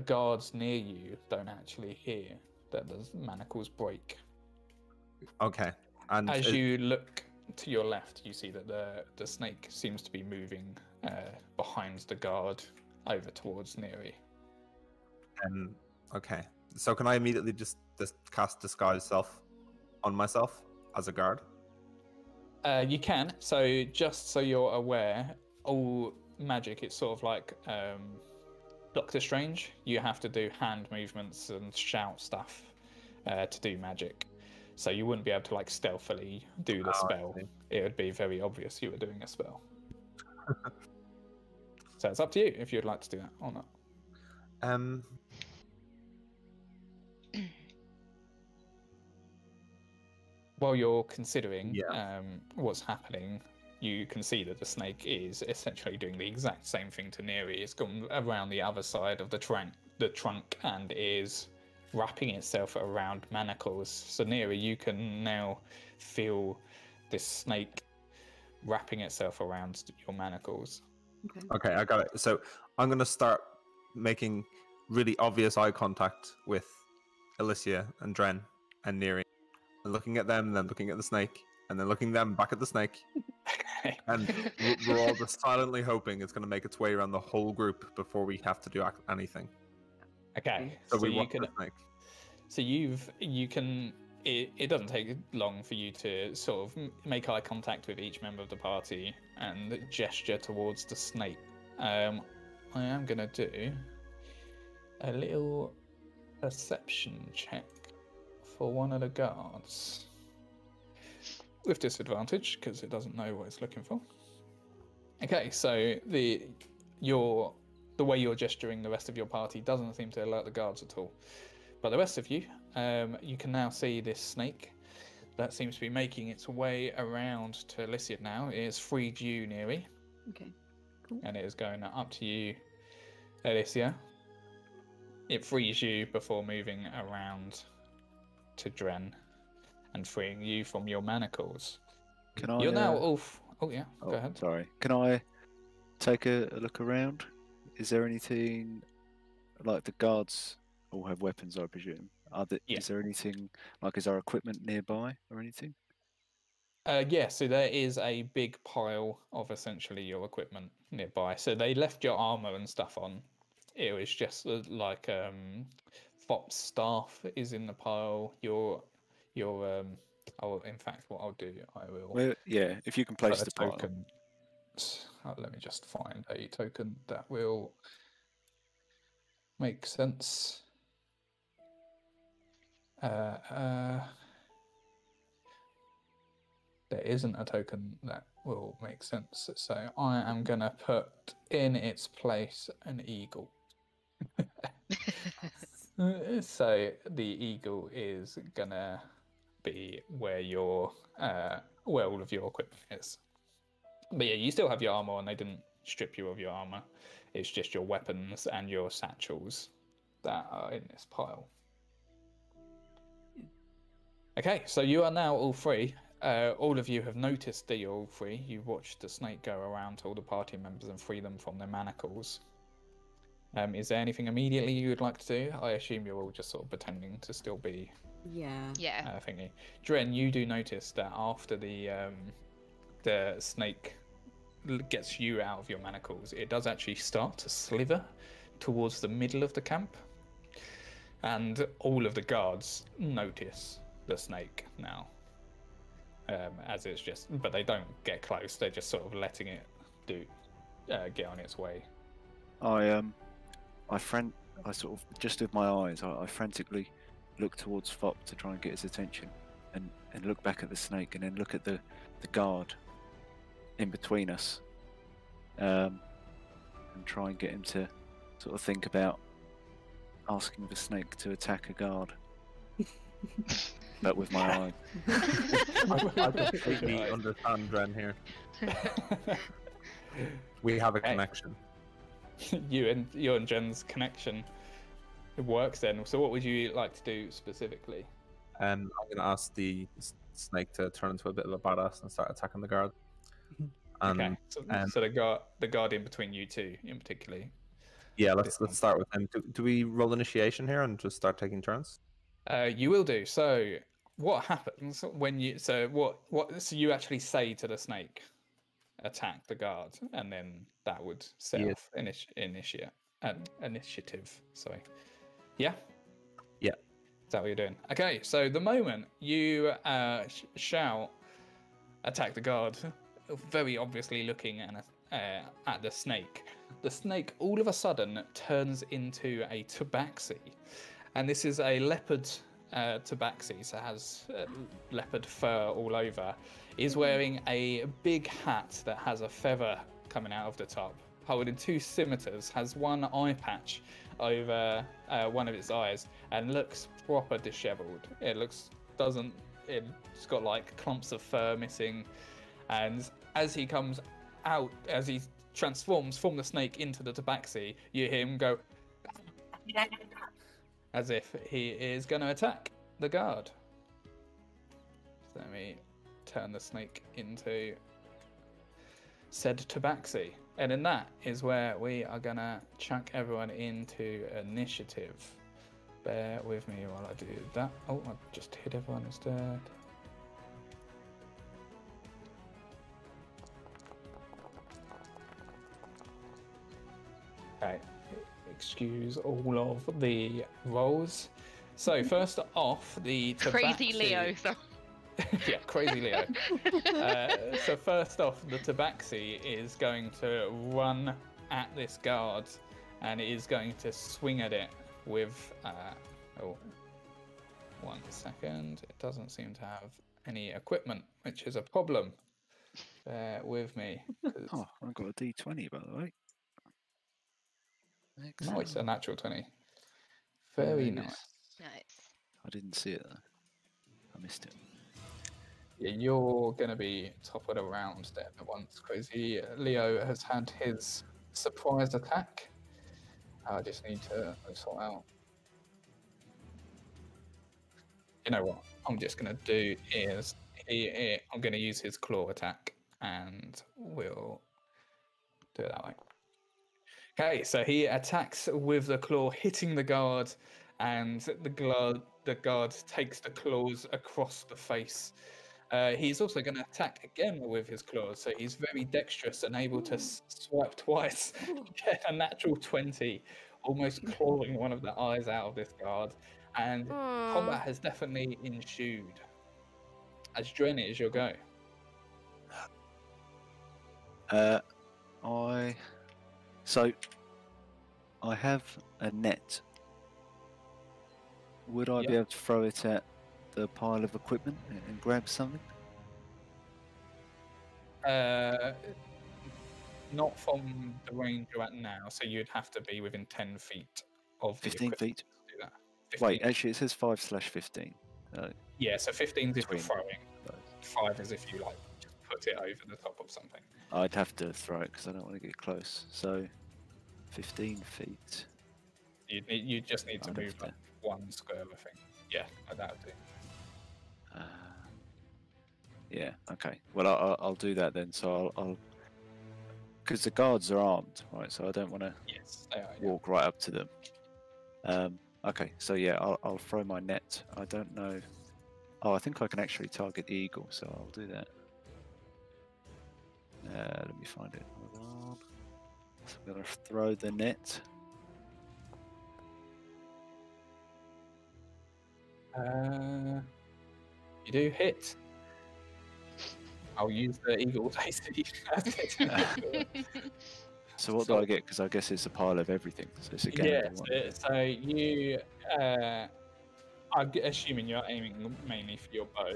guards near you don't actually hear that the manacles break. Okay. And as you look to your left, you see that the snake seems to be moving behind the guard over towards Neri. Okay. So can I immediately just cast disguise self on myself as a guard? You can. So just so you're aware, all magic, it's sort of like Doctor Strange. You have to do hand movements and shout stuff to do magic. So you wouldn't be able to like stealthily do the spell. It would be very obvious you were doing a spell. So it's up to you if you'd like to do that or not. While you're considering what's happening, you can see that the snake is essentially doing the exact same thing to Neri. It's gone around the other side of the trunk and is wrapping itself around manacles. So Neri, you can now feel this snake wrapping itself around your manacles. Okay. Okay, I got it. So I'm gonna start making really obvious eye contact with Alicia and Dren and Neri, and looking at them, and then looking at the snake, and then looking them back at the snake, Okay. and we're all just silently hoping it's gonna make its way around the whole group before we have to do anything. Okay. So, So we you watch can. the snake. So you can. It doesn't take long for you to sort of make eye contact with each member of the party and gesture towards the snake. I am gonna do a little perception check for one of the guards with disadvantage because it doesn't know what it's looking for. Okay, so the way you're gesturing the rest of your party doesn't seem to alert the guards at all. But the rest of you, you can now see this snake that seems to be making its way around to Alicia now. It has freed you, Neri, Okay. Cool. and it is going up to you, Alicia. It frees you before moving around to Dren and freeing you from your manacles. Can I? You're now off. Oh yeah, Oh, go ahead. sorry. Can I take a look around? Is there anything like the guards all have weapons? I presume. Yeah. Is there anything like? Is there equipment nearby or anything? Yeah, so there is a big pile of essentially your equipment nearby. So they left your armor and stuff on. It was just like Fop's staff is in the pile. Your oh, in fact, what I'll do, I will Well, yeah. If you can put place a the pile. token. Let me just find a token that will make sense. There isn't a token that will make sense, so I am gonna put in its place an eagle. So the eagle is gonna be where where all of your equipment is. But yeah, you still have your armor on. They didn't strip you of your armor. It's just your weapons and your satchels that are in this pile. Okay, so you are now all free. All of you have noticed that you're all free. You've watched the snake go around to all the party members and free them from their manacles. Is there anything immediately you would like to do? I assume you're all just sort of pretending to still be Yeah. Yeah. thingy. Dren, you do notice that after the snake gets you out of your manacles, it does actually start to slither towards the middle of the camp. And all of the guards notice the snake now. As it's just, but they don't get close. They're just sort of letting it get on its way. I sort of just with my eyes, I frantically look towards Fop to try and get his attention, and look back at the snake, and then look at the guard in between us, and try and get him to sort of think about asking the snake to attack a guard. But with my eye. I completely understand Dren here. We have a connection. You and Jen's connection, it works then. So what would you like to do specifically? I'm going to ask the snake to turn into a bit of a badass and start attacking the guard. Okay, so the guard in between you two, in particular. Yeah, let's start with him. Do we roll initiation here and just start taking turns? You will do. So what happens when you? So you actually say to the snake, attack the guard, and then that would set off initiative. Sorry. Yeah. Yeah. Is that what you're doing? Okay. So the moment you shout, attack the guard, very obviously looking at the snake all of a sudden turns into a tabaxi, and this is a leopard tabaxi, so it has leopard fur all over. Is wearing a big hat that has a feather coming out of the top, holding two scimitars, has one eye patch over one of its eyes, and looks proper disheveled. It's got like clumps of fur missing, and as he comes out, as he transforms from the snake into the tabaxi, you hear him go as if he is going to attack the guard. So let me turn the snake into said Tabaxi. And then that is where we are gonna chuck everyone into initiative. Bear with me while I do that. Oh, I just hit everyone instead. Okay, excuse all of the rolls. So first off, the Crazy Tabaxi. Leo. So. Yeah, crazy Leo. So first off, the Tabaxi is going to run at this guard, and it is going to swing at it with. Oh, 1 second. It doesn't seem to have any equipment, which is a problem. Bear with me. Oh, I've got a D20 by the way. Nice, a natural 20. Yeah, Very yes. nice. Nice. I didn't see it though. I missed it. Yeah, you're going to be top of the round there once Crazy Leo has had his surprise attack. I just need to sort out. You know what I'm just going to do is I'm going to use his claw attack, and we'll do it that way. Okay, so he attacks with the claw, hitting the guard, and the guard takes the claws across the face. He's also going to attack again with his claws, so he's very dexterous and able to swipe twice, get a natural 20, almost clawing one of the eyes out of this guard. And combat has definitely ensued. As Dren, it is your go. I have a net. Would I be Yep. able to throw it at the pile of equipment and grab something? Not from the range you're at now, so you'd have to be within 10 feet of the 15 equipment feet. to do that. 15. Wait, actually, it says 5/15. Yeah, so 15 is if you're Between throwing. those. 5 is if you like just put it over the top of something. I'd have to throw it because I don't want to get close. So, 15 feet. You just need to I'd move have to- like 1 square, I think. Yeah, like that would do. Yeah. Okay. Well, I'll do that then. So I'll because the guards are armed, right? So I don't want to Yes, they are. Yeah. walk right up to them. Okay. So yeah, I'll throw my net. I don't know. Oh, I think I can actually target the eagle, so I'll do that. Let me find it. Hold on. So I'm gonna throw the net. You do hit. I'll use the eagle's AC. So what do I get? Because I guess it's a pile of everything. So it's a gamble. Yeah, so you, I'm assuming you're aiming mainly for your bow.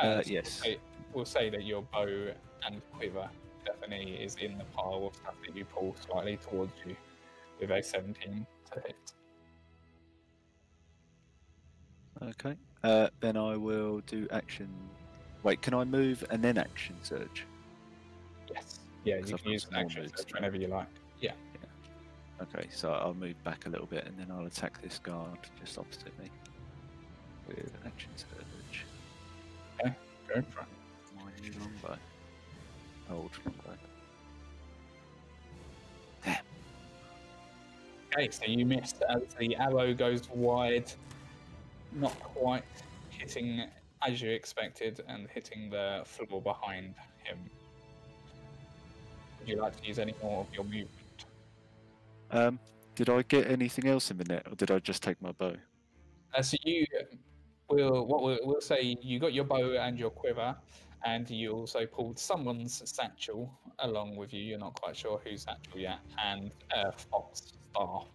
So Yes. We'll say that your bow and quiver definitely is in the pile of stuff that you pull slightly towards you with a 17 to hit. Okay. Then I will do action. Wait, can I move and then action surge? Yes. Yeah, Because you I've can got use some an more action moves search now. whenever you like. Yeah. Okay, so I'll move back a little bit and then I'll attack this guard just opposite me with action surge. Go for it. My new longbow. Old longbow. Okay, so you missed as the arrow goes wide, not quite hitting as you expected and hitting the floor behind him. Would you like to use any more of your movement? Did I get anything else in the net, or did I just take my bow? So you we'll say you got your bow and your quiver, and you also pulled someone's satchel along with you. You're not quite sure whose satchel yet, and Fox staff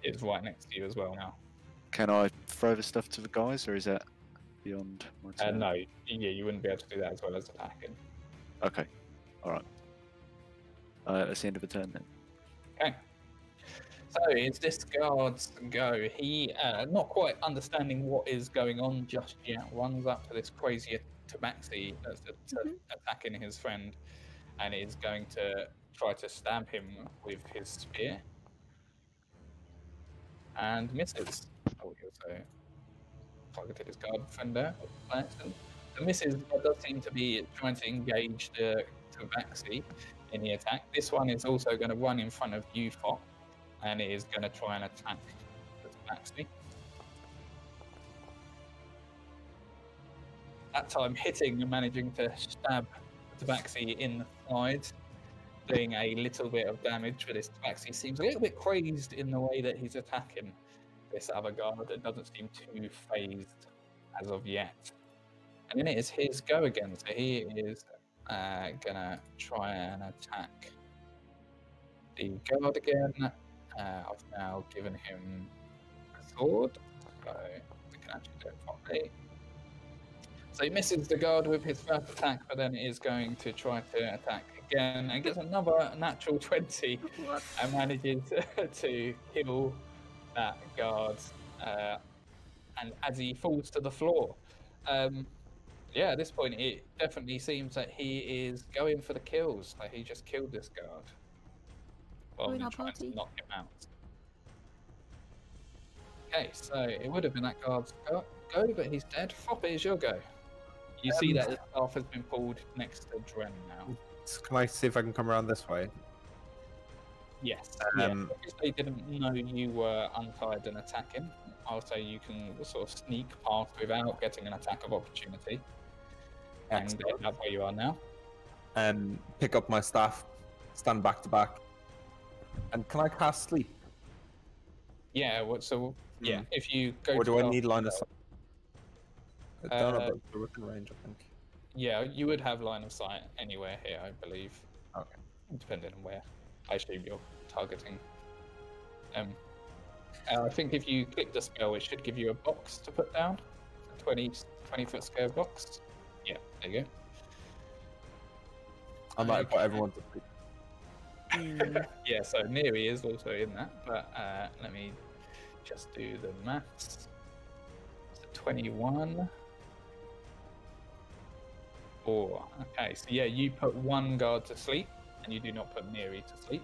is right next to you as well now. Can I throw the stuff to the guys, or is that beyond my turn? No, yeah, you wouldn't be able to do that as well as attacking. Okay, all right. That's the end of the turn then. Okay. So it's this guard's go. He, not quite understanding what is going on just yet, runs up to this crazy Tabaxi that's attacking his friend, and is going to try to stab him with his spear. And misses. Oh, he also targeted his guard friend there. by accident. The misses, but does seem to be trying to engage the Tabaxi in the attack. This one is also going to run in front of you, Fop, and it is going to try and attack the Tabaxi. That time hitting and managing to stab the Tabaxi in the side, doing a little bit of damage, but this Tabaxi seems a little bit crazed in the way that he's attacking this other guard. It doesn't seem too phased as of yet. And then it is his go again, so he is gonna try and attack the guard again. I've now given him a sword, so we can actually do it properly. So he misses the guard with his first attack, but then is going to try to attack again and gets another natural 20 and manages to kill that guard. And as he falls to the floor, yeah, at this point it definitely seems that he is going for the kills. Like he just killed this guard while Join our trying party. to knock him out. Okay, so it would have been that guard's go, but he's dead. Fop, it is your go. You see that the staff has been pulled next to Dren now. So can I see if I can come around this way? Yes. Yeah. Because they didn't know you were untied and attacking, I'll say you can sort of sneak past without getting an attack of opportunity. And end up where you are now. Pick up my staff, stand back to back. And can I cast sleep? Yeah, yeah, if you go Or to do I cast need line of spell- sight? I don't know, but they're within range, I think. Yeah, you would have line of sight anywhere here, I believe. Okay. Depending on where I assume you're targeting. I think if you click the spell, it should give you a box to put down. A 20 foot square box. Yeah, there you go. I might have put everyone to sleep. Yeah, so Neri is also in that, but let me just do the maths. So 21. 4. Okay, so yeah, you put one guard to sleep, and you do not put Neri to sleep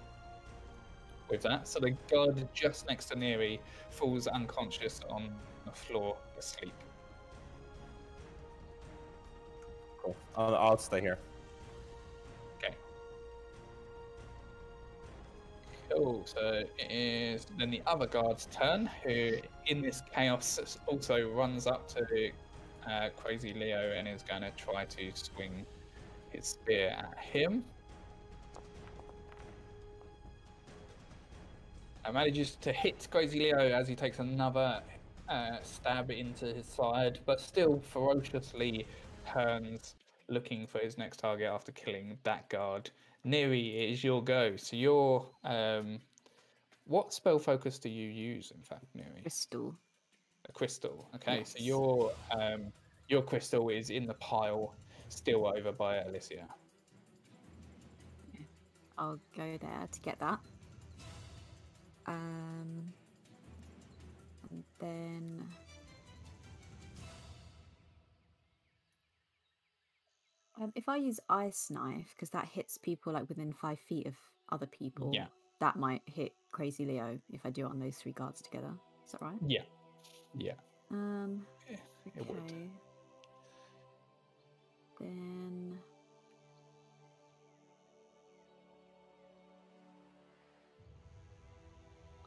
with that. So the guard just next to Neri falls unconscious on the floor asleep. Cool. I'll stay here. Okay. Cool. So it is then the other guard's turn, who in this chaos also runs up to Crazy Leo and is going to try to swing his spear at him. Manages to hit Crazy Leo as he takes another stab into his side, but still ferociously turns, looking for his next target after killing that guard. Neri, it is your go. So your what spell focus do you use? In fact, Neri, Crystal. a crystal. Okay, so Yes. your crystal is in the pile, still over by Alicia. I'll go there to get that. And then if I use Ice Knife, because that hits people like within 5 feet of other people, Yeah. that might hit Crazy Leo if I do it on those 3 guards together. Is that right? Yeah, yeah. Okay. It would. Then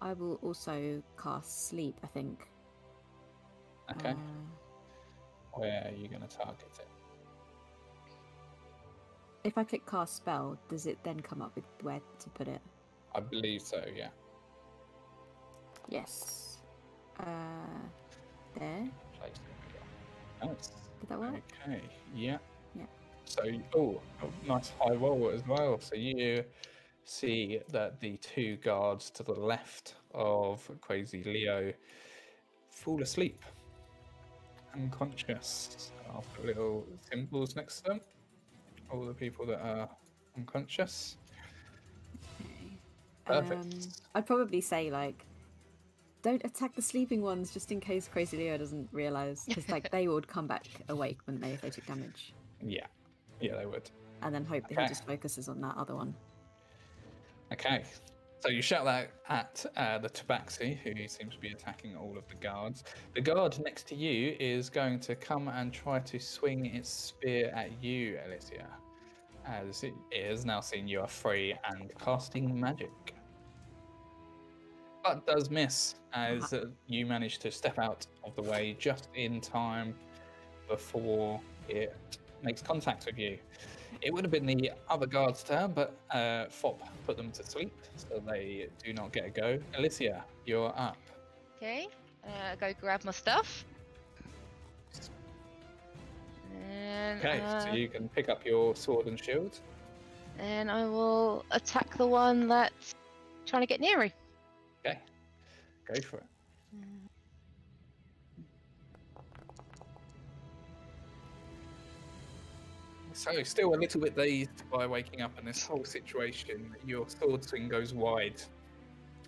I will also cast Sleep, I think. Okay. Where are you going to target it? If I click Cast Spell, does it then come up with where to put it? I believe so. Yeah. Yes. There. Place it. Nice. Did that work? Okay. Yeah. Yeah. So, nice high roll as well. So you see that the 2 guards to the left of Crazy Leo fall asleep, unconscious. I'll put little symbols next to them. All the people that are unconscious. Okay. Perfect. I'd probably say like, don't attack the sleeping ones just in case Crazy Leo doesn't realize, because like they would come back awake, wouldn't they, if they took damage? Yeah. Yeah, they would. And then hope that Okay. he just focuses on that other one. Okay. So you shout that at the Tabaxi, who seems to be attacking all of the guards. The guard next to you is going to come and try to swing its spear at you, Alicia. as it has now seen you are free and casting magic. But does miss as you manage to step out of the way just in time before it makes contact with you. It would have been the other guard's turn, but Fop put them to sleep, so they do not get a go. Alicia, you're up. Okay, go grab my stuff. And, Okay, so you can pick up your sword and shield. and I will attack the one that's trying to get near me. Okay, go for it. So, still a little bit dazed by waking up in this whole situation, your sword swing goes wide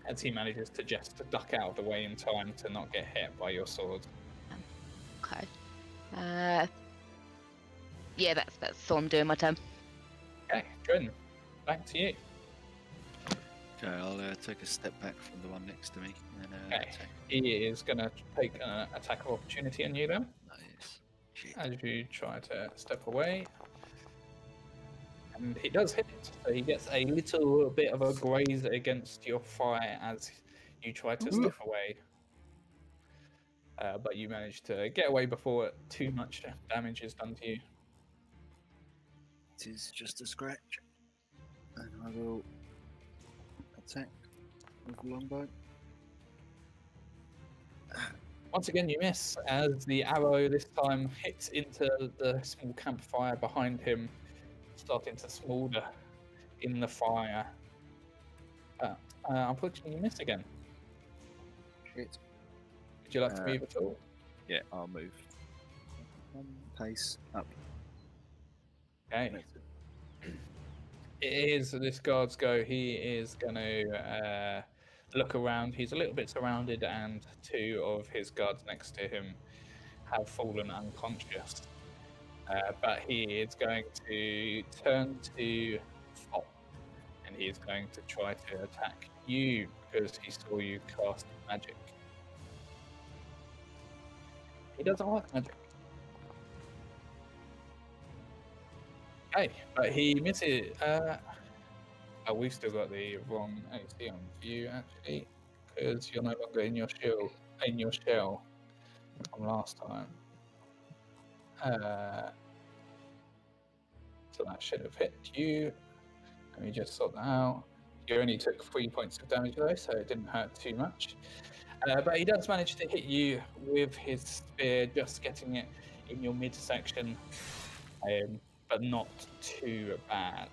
as he manages to just duck out of the way in time to not get hit by your sword. Okay. Yeah, that's all I'm doing my turn. Okay, Jordan, back to you. Okay, I'll take a step back from the one next to me and Okay. attack. He is going to take an attack of opportunity on you then, Nice. Shit. as you try to step away. And he does hit, so he gets a little bit of a graze against your thigh as you try to step away. But you manage to get away before too much damage is done to you. It is just a scratch. And I will attack with the longbow. Once again, you miss as the arrow this time hits into the small campfire behind him, starting to smolder in the fire. Unfortunately, you miss again. Shit. Would you like to move at all? Yeah, I'll move. One pace up. Okay. It is this guard's go. He is going to look around. He's a little bit surrounded, and two of his guards next to him have fallen unconscious. But he is going to turn to Fop, and he is going to try to attack you because he saw you cast magic. He doesn't like magic. Okay, but he misses. We've still got the wrong AC on you actually, because you're no longer in your shell from last time. So that should have hit you. Let me just sort that out. You only took 3 points of damage though, so it didn't hurt too much. But he does manage to hit you with his spear, just getting it in your midsection, but not too bad.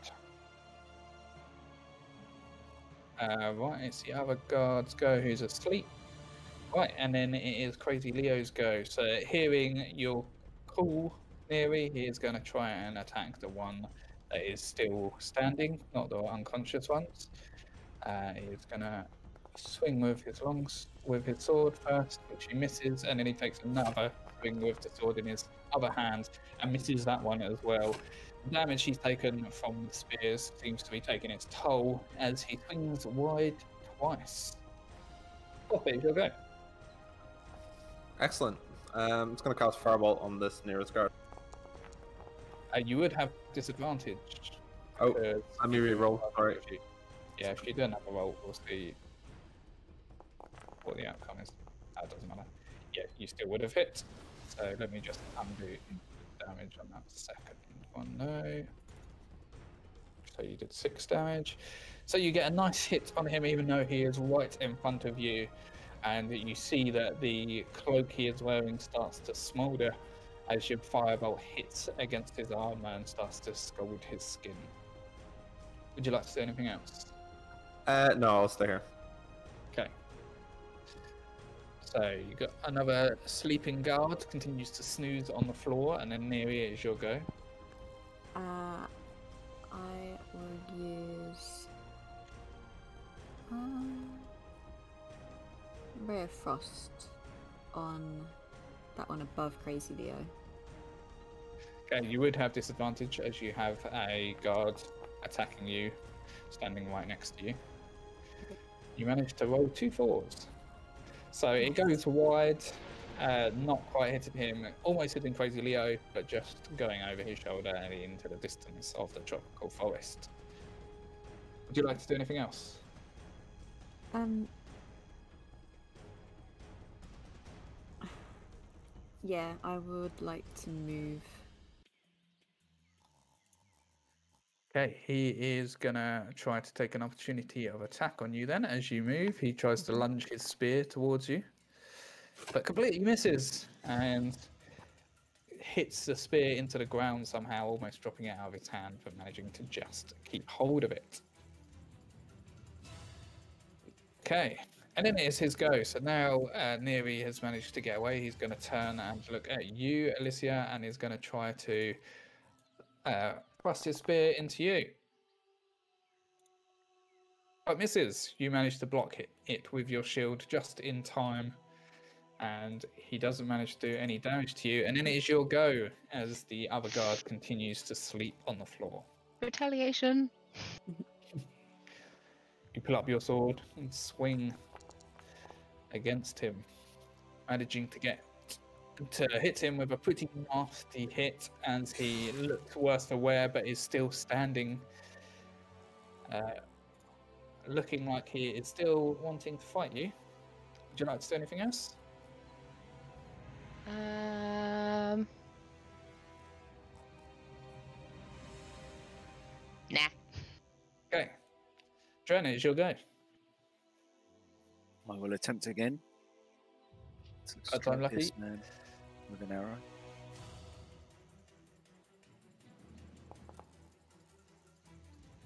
Right, it's the other guard's go who's asleep. Right, and then it is Crazy Leo's go. So hearing your call, Neri, he is going to try and attack the one that is still standing, not the unconscious ones. He is going to swing with his sword first, which he misses, and then he takes another swing with the sword in his other hand and misses that one as well. The damage he's taken from the spears seems to be taking its toll as he swings wide twice. Oh, there you go. Excellent. It's going to cast Firebolt on this nearest guard. You would have disadvantage. Oh, because let me re-roll. Sorry. If you don't have a roll, we'll see what the outcome is. That doesn't matter. Yeah, you still would have hit. So let me just undo damage on that second one. No. So you did 6 damage. So you get a nice hit on him, even though he is right in front of you, and you see that the cloak he is wearing starts to smolder as your firebolt hits against his armor and starts to scald his skin. Would you like to say anything else? No, I'll stay here. Okay. So you got another sleeping guard continues to snooze on the floor, and then Neri, it is your go. I will use Ray of Frost on that one above Crazy Leo. Okay, you would have disadvantage as you have a guard attacking you, standing right next to you. You managed to roll 2 4s. So it goes wide, not quite hitting him, almost hitting Crazy Leo, but just going over his shoulder and into the distance of the tropical forest. Would you like to do anything else? Yeah, I would like to move. Okay, he is gonna try to take an opportunity of attack on you then as you move. He tries to lunge his spear towards you, but completely misses and hits the spear into the ground somehow, almost dropping it out of his hand, but managing to just keep hold of it. Okay, and then it is his go. So now Neri has managed to get away. He's going to turn and look at you, Alicia, and he's going to try to thrust his spear into you. But misses. You manage to block it with your shield just in time, and he doesn't manage to do any damage to you. And then it is your go as the other guard continues to sleep on the floor. Retaliation. You pull up your sword and swing against him, managing to hit him with a pretty nasty hit, and he looks worse for wear, but is still standing, looking like he is still wanting to fight you. Would you like to do anything else? Nah. Okay. Dren, it's your go. I will attempt again. To That's strike unlucky. this man with an arrow.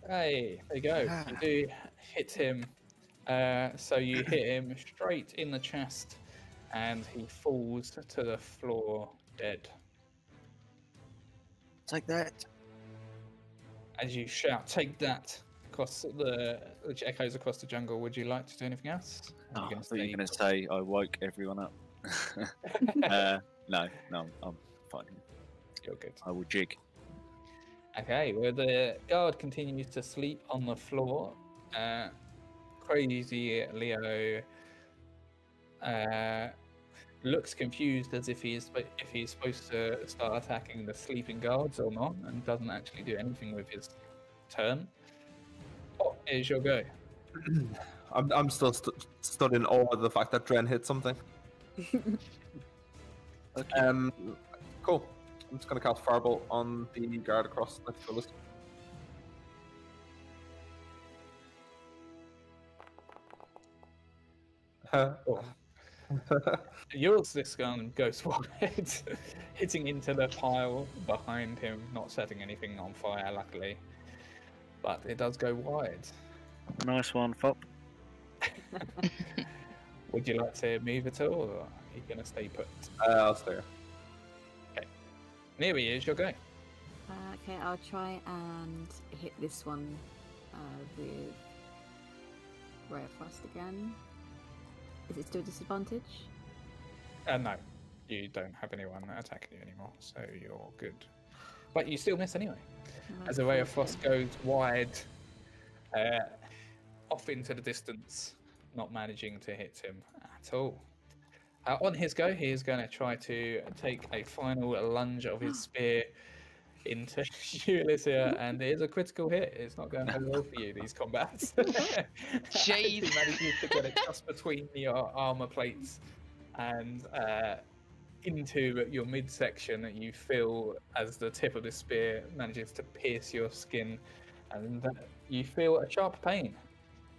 Hey, there you go. You do hit him. So you hit him straight in the chest, and he falls to the floor dead. Take that. As you shout, "Take that!" which echoes across the jungle. Would you like to do anything else? Oh, I thought you were going to say I woke everyone up. No, I'm fine. You're good. I will jig. Okay, well, the guard continues to sleep on the floor. Crazy Leo looks confused as if he's supposed to start attacking the sleeping guards or not, and doesn't actually do anything with his turn. Oh, here's your go. I'm still stood in awe of the fact that Dren hit something. Okay. Cool. I'm just gonna cast Fireball on the guard across next to us. Yours, this gun goes wide, hitting into the pile behind him, not setting anything on fire, luckily. But it does go wide. Nice one, Fop. Would you like to move at all, or are you going to stay put? I'll stay here. Okay. Neri, is your go. Okay, I'll try and hit this one with Ray of Frost again. Is it still disadvantage? No, you don't have anyone attacking you anymore, so you're good. But you still miss anyway. As a Ray of Frost goes wide, off into the distance, not managing to hit him at all. On his go, he is going to try to take a final lunge of his spear into you, Alicia, and it is a critical hit. It's not going very well for you, these combats. Jeez. He manages to get it just between your armor plates and into your midsection. You feel as the tip of the spear manages to pierce your skin, and you feel a sharp pain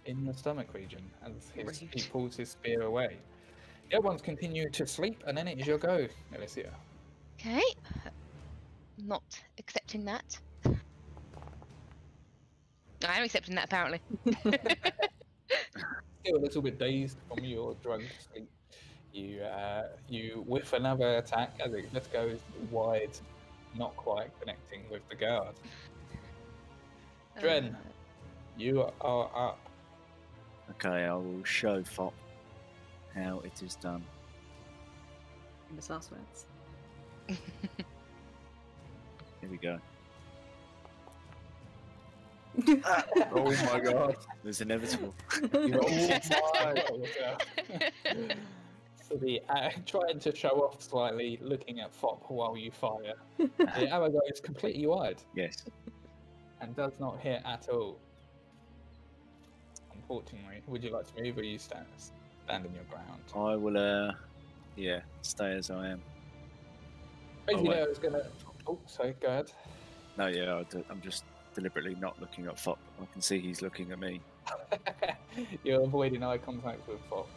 in the stomach region as he pulls his spear away. The other ones continue to sleep, and then it is your go, Alicia. Okay. Not accepting that. I am accepting that, apparently. Still a little bit dazed from your drugged sleep. You whiff another attack as it just goes wide, not quite connecting with the guard. Dren, you are up. Okay, I will show Fop how it is done. Famous last words. Here we go. Oh my god. It was inevitable. Oh my god. the trying to show off slightly, looking at Fop while you fire. The arrow goes completely wide Yes. and does not hit at all. Unfortunately, would you like to move or you stand in your ground? I will, yeah, stay as I am. Basically, wait. I was gonna. Oh, sorry, go ahead. No, yeah, I'm just deliberately not looking at Fop. I can see he's looking at me. You're avoiding eye contact with Fop.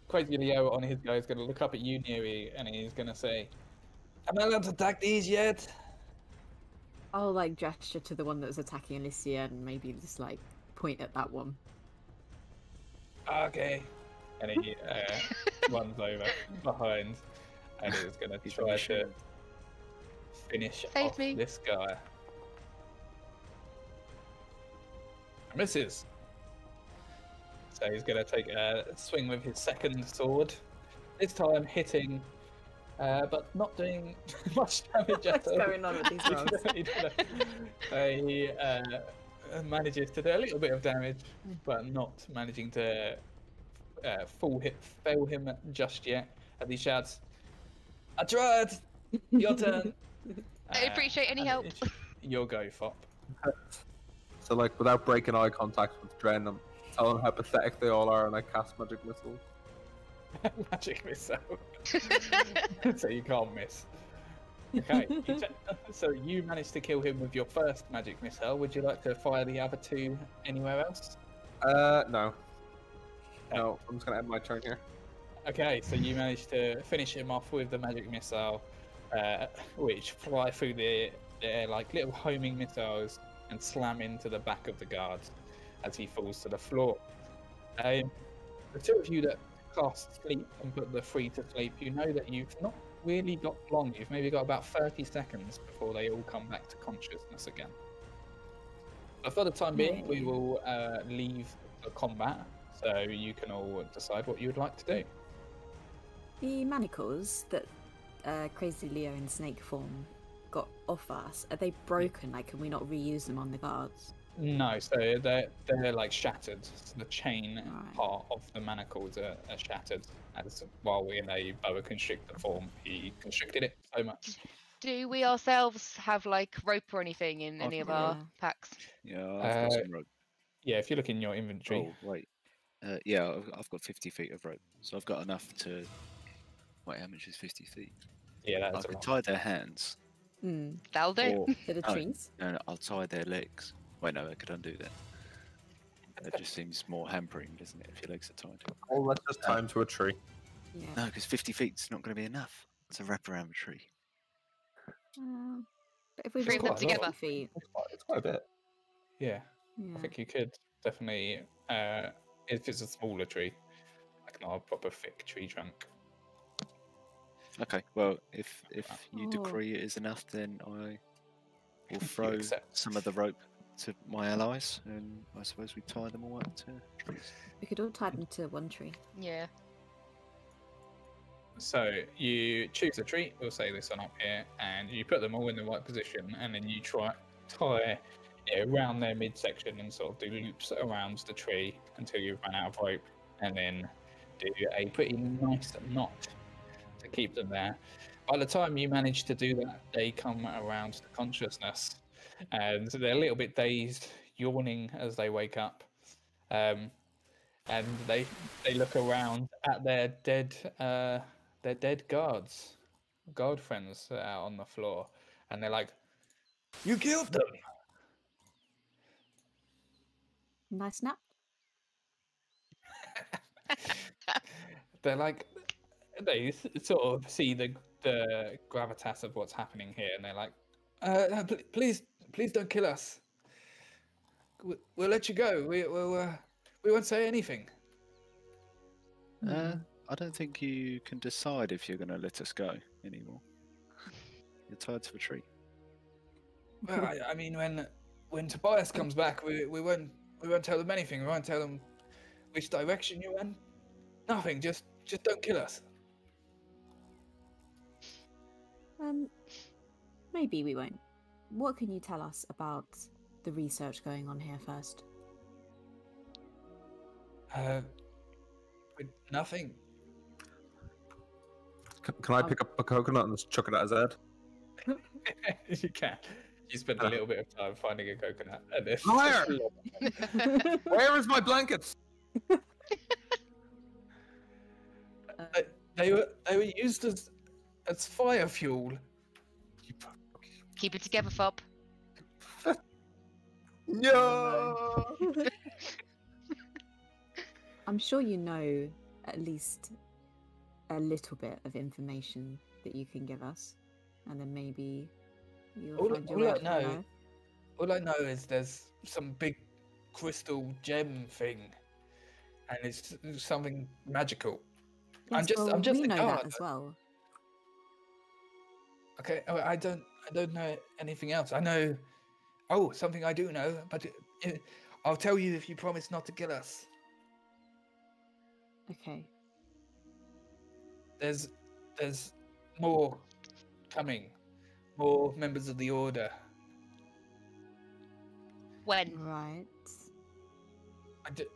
Crazy Leo on his go is going to look up at you, Neri, and he's going to say, "Am I allowed to attack these yet?" I'll like gesture to the one that was attacking Alicia and maybe just like point at that one. Okay. And he runs over behind and is going to He's try finishing. to finish Save off me. this guy. Misses. So he's going to take a swing with his second sword. This time hitting, but not doing much damage at What's all. going on with these rolls? He manages to do a little bit of damage, but not managing to fail him just yet. As he shouts, "I tried! Your turn!" I appreciate any and help. Your go, Fop. So, like, without breaking eye contact with Dren, I'm telling them how pathetic they all are, and I cast magic missile. Magic missile. So you can't miss. Okay, so you managed to kill him with your first magic missile. Would you like to fire the other two anywhere else? No. No, I'm just gonna end my turn here. Okay, so you managed to finish him off with the magic missile, which fly through the air like little homing missiles and slam into the back of the guard as he falls to the floor. The two of you that cast sleep and put the three to sleep, you know that you've not really got long. You've maybe got about 30 seconds before they all come back to consciousness again. But for the time being, we will leave the combat, so you can all decide what you would like to do. The manacles that Crazy Leo in snake form got off us, are they broken? Like, can we not reuse them on the guards? No, so they're like shattered. So the chain Right. part of the manacles are shattered. As while we're in a boa constrictor form, he constricted it so much. Do we ourselves have like rope or anything in I've any of got- our Yeah. packs? Yeah, I've got Uh, some rope. Yeah, if you look in your inventory. Oh, wait. Yeah, I've got 50 feet of rope, so I've got enough to. Wait, how much is 50 feet? Yeah, I that's a could lot. tie their hands, Hmm. That'll do. or To the Oh. trees? no, I'll tie their legs. Wait, no, I could undo that. That just seems more hampering, doesn't it, if your legs are tied? Well, let's just tie him to a tree. Yeah. No, because 50 feet's not going to be enough to wrap around the tree. But if we Three of both them got together. 50 feet, It's quite a bit. Yeah, yeah. I think you could definitely, if it's a smaller tree, like not a proper thick tree trunk. Okay, well, if you Oh. decree it is enough, then I will You throw accept. some of the rope to my allies, and I suppose we tie them all up to trees. We could all tie them to one tree. Yeah. So you choose a tree, we'll say this one up here, and you put them all in the right position, and then you try tie it around their midsection and sort of do loops around the tree until you've run out of rope, and then do a pretty nice knot to keep them there. By the time you manage to do that, they come around to consciousness, and they're a little bit dazed, yawning as they wake up, and they look around at their dead guard friends out on the floor, and they're like, "You killed them!" Nice nap. They're like, they sort of see the gravitas of what's happening here, and they're like, please don't kill us. We'll let you go. We won't say anything." I don't think you can decide if you're going to let us go anymore. You're tied to a tree. Well, I mean, when Tobias comes back, we won't tell them anything. We won't tell them which direction you went. Nothing. Just don't kill us. Maybe we won't. What can you tell us about the research going on here first? with nothing. Can I pick up a coconut and just chuck it at his head? You can. You spend a little bit of time finding a coconut, and then Liar! Where is my blankets? They were used as fire fuel. Keep it together, Fop. No. I'm sure you know at least a little bit of information that you can give us, and then maybe you'll find your way out from there. All I know is there's some big crystal gem thing, and it's something magical. Yes, I'm just we a know guard. that as well. Okay, I don't know anything else. I know. Oh, something I do know, but I'll tell you if you promise not to kill us. Okay. There's more coming. More members of the Order. When? Right.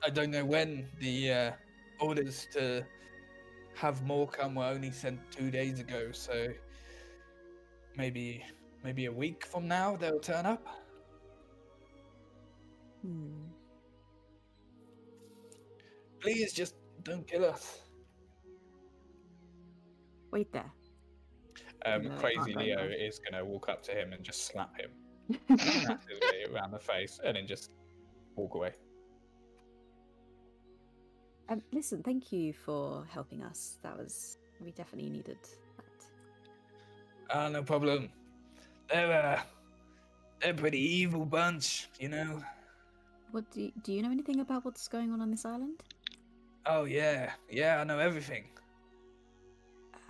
I don't know when. The orders to have more come were only sent 2 days ago, so maybe a week from now they'll turn up. Please just don't kill us. Wait there. No, Crazy can't go Leo now. is going to walk up to him and just slap him massively around the face and then just walk away. Listen, thank you for helping us. We definitely needed that. No problem. They're a pretty evil bunch, you know. What do you know anything about what's going on this island? Oh yeah, I know everything.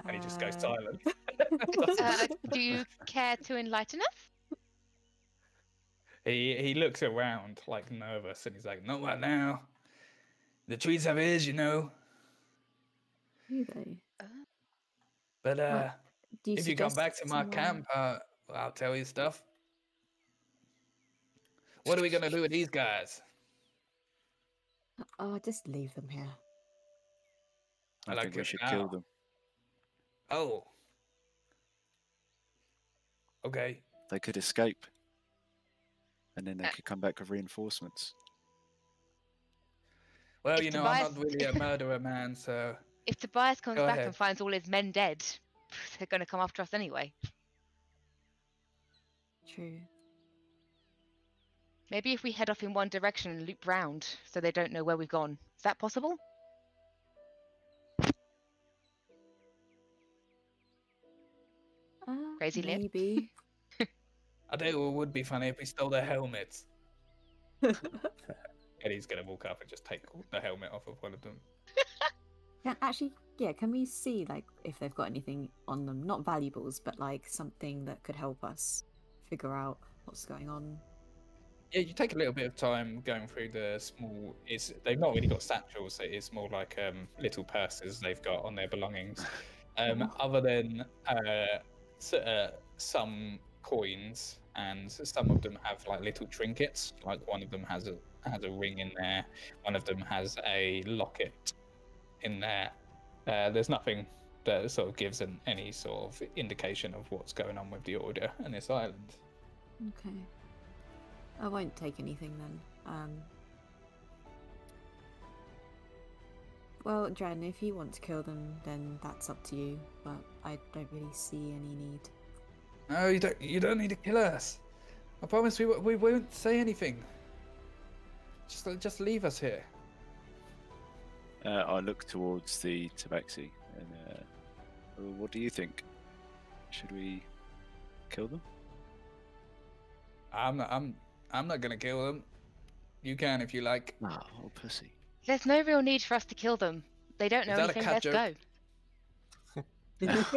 And he just goes silent. Do you care to enlighten us? He looks around like nervous and he's like, "Not right now. The trees have ears, you know." Do they? But Do you if you come suggest back to my someone- camp, I'll tell you stuff. What are we gonna do with these guys? Oh, just leave them here. I I like think we it should now. kill them. Oh. Okay. They could escape, and then they could come back with reinforcements. Well, If you know, I'm Tobias- not really a murderer, man, so If Tobias comes Go back ahead. and finds all his men dead, they're going to come after us anyway. True. Maybe if we head off in one direction and loop round so they don't know where we've gone. Is that possible? Crazy Lip? Maybe. I think it would be funny if we stole their helmets. Eddie's gonna walk up and just take the helmet off of one of them. Can we see like if they've got anything on them? Not valuables, but like something that could help us figure out what's going on. Yeah, you take a little bit of time going through the small. They've not really got satchels. It's more like little purses they've got on their belongings. Other than some coins, and some of them have like little trinkets. Like one of them has a ring in there. One of them has a locket in there. There's nothing that sort of gives any sort of indication of what's going on with the Order and this island. Okay. I won't take anything then. Well, Dren, if you want to kill them, then that's up to you. But I don't really see any need. No, you don't need to kill us. I promise we won't say anything. Just leave us here. I look towards the tabaxi, and what do you think? Should we kill them? I'm not gonna kill them. You can if you like. Oh, pussy. There's no real need for us to kill them. They don't know Is that a anything. cat Let's joke?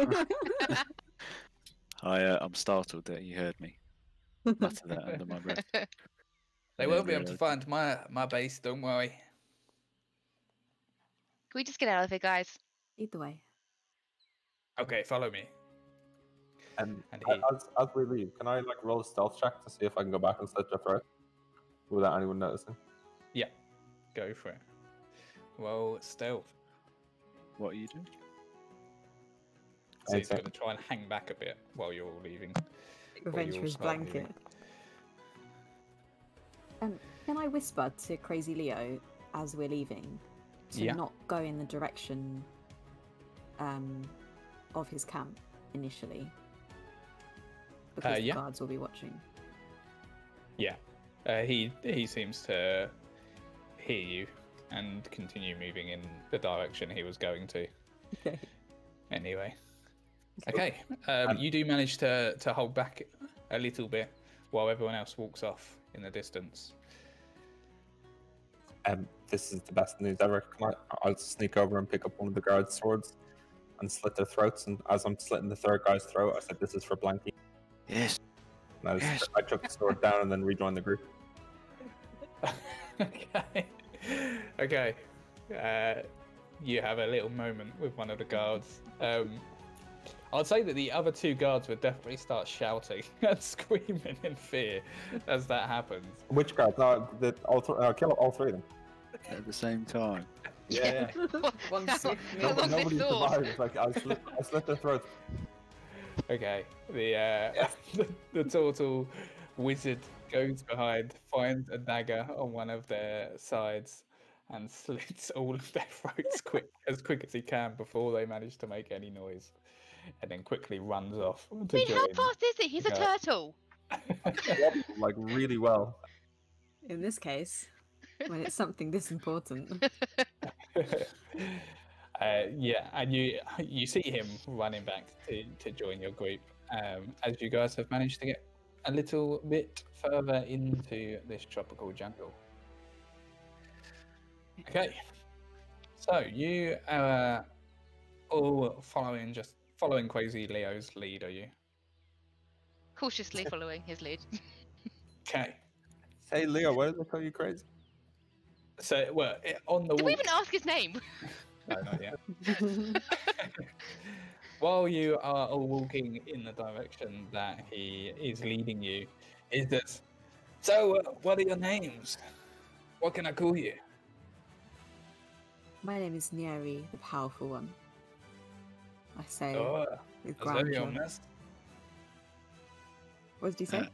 go. I'm startled that you heard me mutter that under my breath. They Yeah, won't be able to really. find my base. Don't worry. Can we just get out of here, guys? Either way. Okay, follow me. And And he- as we leave, can I like roll a stealth check to see if I can go back and set your threat without anyone noticing? Go for it. Well, stealth. What are you doing? So he's Okay. going to try and hang back a bit while you're all leaving. Revenge for his start moving. blanket. Can I whisper to Crazy Leo as we're leaving to Yeah. not go in the direction of his camp initially? Because the yeah. guards will be watching. Yeah. He seems to hear you and continue moving in the direction he was going to. Okay. Anyway. Okay. Um, You do manage to hold back a little bit while everyone else walks off in the distance. This is the best news ever. I'll sneak over and pick up one of the guards' swords and slit their throats. And as I'm slitting the third guy's throat, I said, "This is for Blanky." Yes. And Yes. I took the sword down and then rejoined the group. Okay. Okay. You have a little moment with one of the guards. I'd say that the other two guards would definitely start shouting and screaming in fear as that happens. Which guards? No, kill all three of them. At the same time. Yeah. One How- swift how move. long they Nobody thought. survives. Like I slit their throats. Okay. The total wizard goes behind, finds a dagger on one of their sides, and slits all of their throats as quick as he can before they manage to make any noise, and then quickly runs off I to mean, how join. fast is it? He's a the turtle. Like really well. In this case, when it's something this important. Yeah, and you see him running back to join your group as you guys have managed to get a little bit further into this tropical jungle. Okay, so you are all following Crazy Leo's lead, are you? Cautiously following his lead. Okay, Hey Leo, why did they call you crazy? so on the Did we walk. even ask his name? No, not yet. While you are all walking in the direction that he is leading you, is this? So, what are your names? What can I call you? My name is Nieri, the powerful one. I say Oh, with that's very grandeur. ominous. What did you say?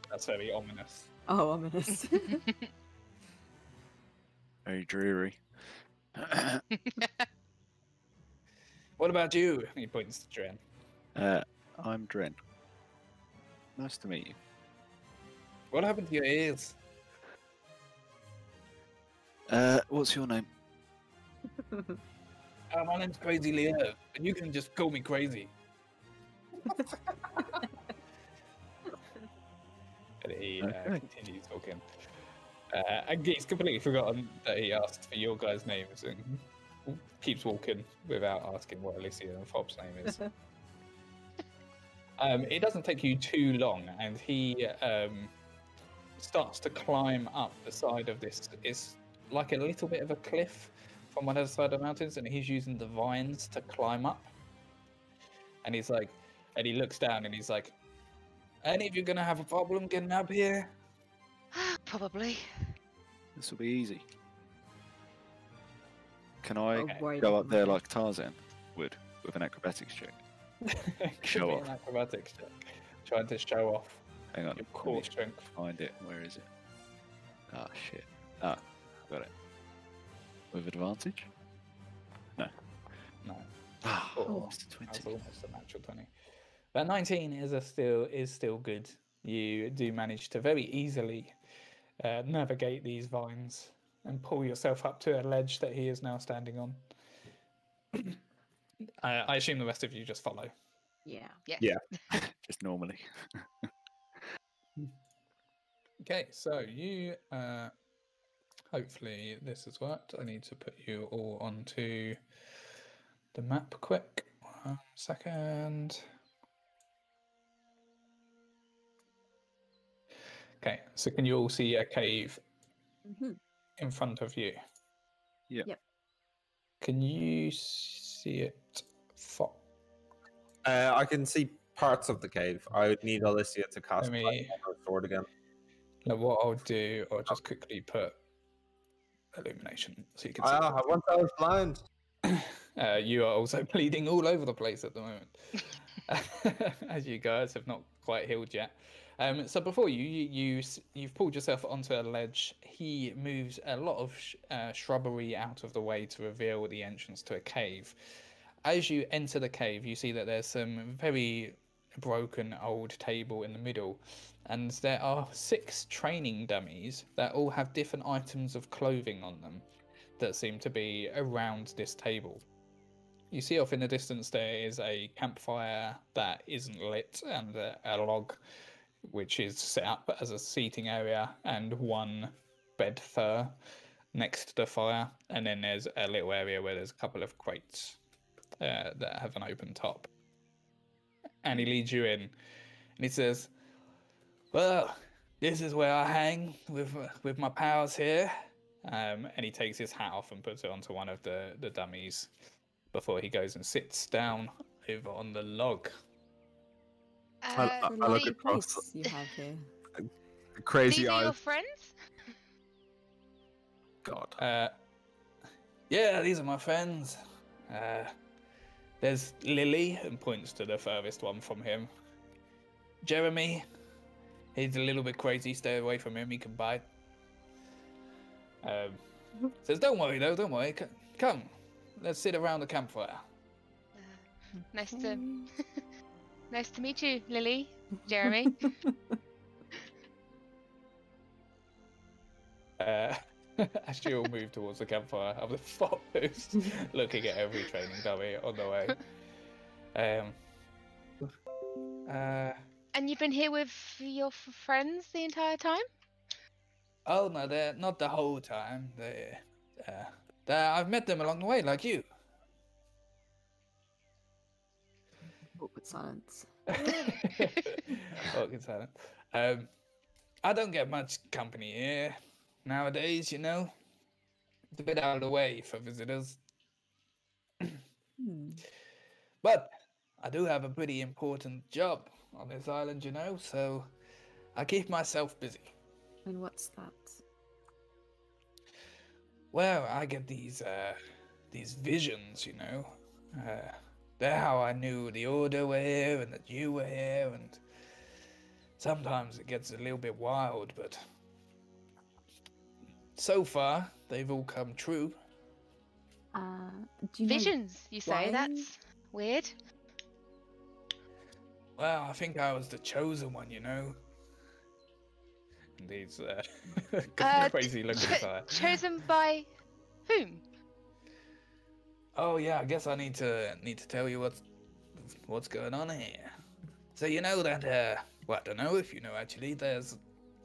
That's very ominous. Oh, ominous. Very dreary. What about you? He points to Dren. I'm Dren. Nice to meet you. What happened to your ears? What's your name? My name's Crazy Leo, and you can just call me Crazy. And he Okay. continues talking. And he's completely forgotten that he asked for your guys' names and keeps walking without asking what Alicia and Fob's name is. It doesn't take you too long, and he starts to climb up the side of this. It's like a little bit of a cliff from one of the side of the mountains, and he's using the vines to climb up. And he's like, and he looks down and he's like, "Any of you gonna have a problem getting up here?" Probably. This will be easy. Can I Oh, worried go about up there my- like Tarzan would with an acrobatics check? Could Show be off. an acrobatics check, trying to show off Hang on. your let core me strength. Find it. Where is it? Ah, shit. Ah, got it. With advantage? No, Ah, Oh, it's a that's 20. almost a natural 20. But 19 is still good. You do manage to very easily navigate these vines and pull yourself up to a ledge that he is now standing on. I assume the rest of you just follow. Yeah. Yes. Yeah. Just normally. Okay, so you hopefully this has worked. I need to put you all onto the map quick. 1 second. Okay, so can you all see a cave hmm in front of you? Yep. Yep. Can you see it? I can see parts of the cave. I would need Alicia to cast Let me- Light on her sword again. Now, what I'll do, I'll just quickly put illumination so you can see. Ah, once I was blind. You are also bleeding all over the place at the moment, as you guys have not quite healed yet. So before you've pulled yourself onto a ledge. He moves a lot of shrubbery out of the way to reveal the entrance to a cave. As you enter the cave, you see that there's some very broken old table in the middle, and there are 6 training dummies that all have different items of clothing on them that seem to be around this table. You see off in the distance there is a campfire that isn't lit, and a log which is set up as a seating area, and one bed fur next to the fire, and then there's a little area where there's a couple of crates that have an open top. And he leads you in, and he says, "Well, this is where I hang with my pals here." And he takes his hat off and puts it onto one of the dummies before he goes and sits down over on the log. I The look lovely across. place you have here. The crazy These are your eyes. friends? God. Yeah, these are my friends. There's Lily, and points to the furthest one from him. Jeremy, he's a little bit crazy. Stay away from him. He can bite. Says, "Don't worry though. Don't worry. Come, let's sit around the campfire." Nice to nice to meet you, Lily, Jeremy. As you all move towards the campfire, I'm the foremost looking at every training dummy on the way. And you've been here with your friends the entire time? Oh no, they're not the whole time. I've met them along the way, like you. Awkward silence. Awkward silence. I don't get much company here nowadays, you know. It's a bit out of the way for visitors. But I do have a pretty important job on this island, you know, so I keep myself busy. And what's that? Well, I get these visions, you know. They're how I knew the Order were here and that you were here, and sometimes it gets a little bit wild, but so far they've all come true. Do you know Visions, you say? why? That's weird. Well, I think I was the chosen one, you know. And these crazy looking fire. Chosen by whom? Oh yeah, I guess I need to tell you what's going on here. So you know that well, I don't know if you know actually. There's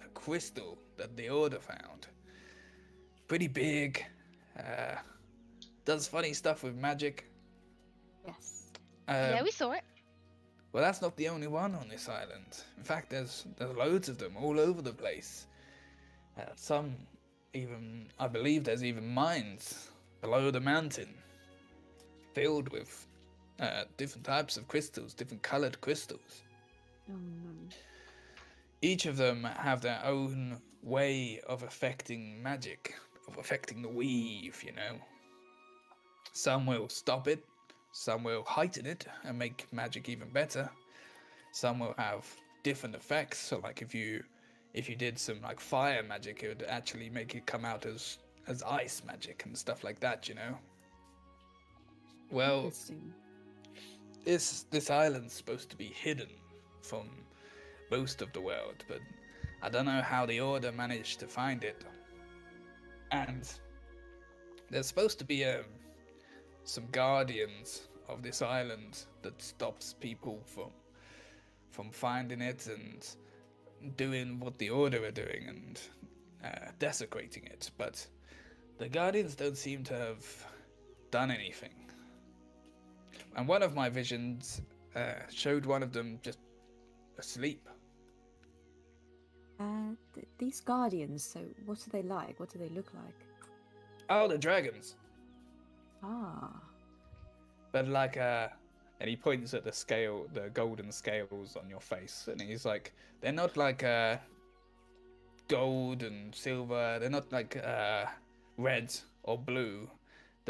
a crystal that the Order found. Pretty big. Does funny stuff with magic. Yes. Yeah, we saw it. Well, that's not the only one on this island. In fact, there's loads of them all over the place. Some even, I believe there's even mines below the mountain, filled with different types of crystals, different colored crystals. Oh no. Each of them have their own way of affecting magic, of affecting the weave, you know. Some will stop it, some will heighten it and make magic even better. Some will have different effects, so like if you did some like fire magic, it would actually make it come out as ice magic and stuff like that, you know. Well, Interesting. this island's supposed to be hidden from most of the world, but I don't know how the Order managed to find it. And there's supposed to be some guardians of this island that stops people from finding it and doing what the Order are doing and desecrating it. But the guardians don't seem to have done anything. And one of my visions showed one of them just asleep. These guardians, so what are they like? What do they look like? Oh, the dragons. Ah. But like, and he points at the golden scales on your face, and he's like, they're not like gold and silver. They're not like red or blue.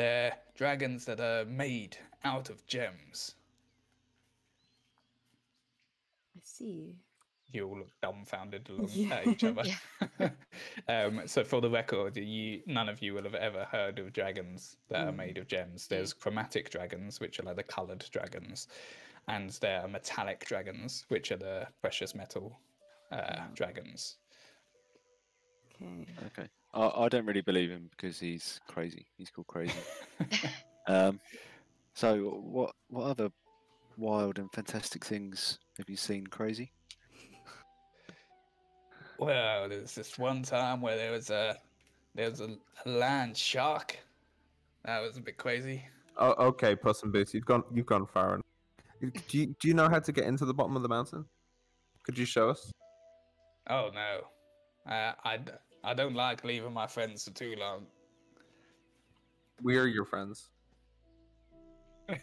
They're dragons that are made out of gems. I see. You all look dumbfounded along Yeah. each other. Yeah. So for the record, none of you will have ever heard of dragons that are made of gems. There's chromatic dragons, which are like the coloured dragons, and there are metallic dragons, which are the precious metal dragons. Okay. Okay. I don't really believe him because he's crazy. He's called crazy. So what other wild and fantastic things have you seen, Crazy? Well, there's this one time where there was a land shark. That was a bit crazy. Oh, okay, Puss in Boots, you've gone far enough. Do you know how to get into the bottom of the mountain? Could you show us? Oh no, I don't like leaving my friends for too long. We're your friends.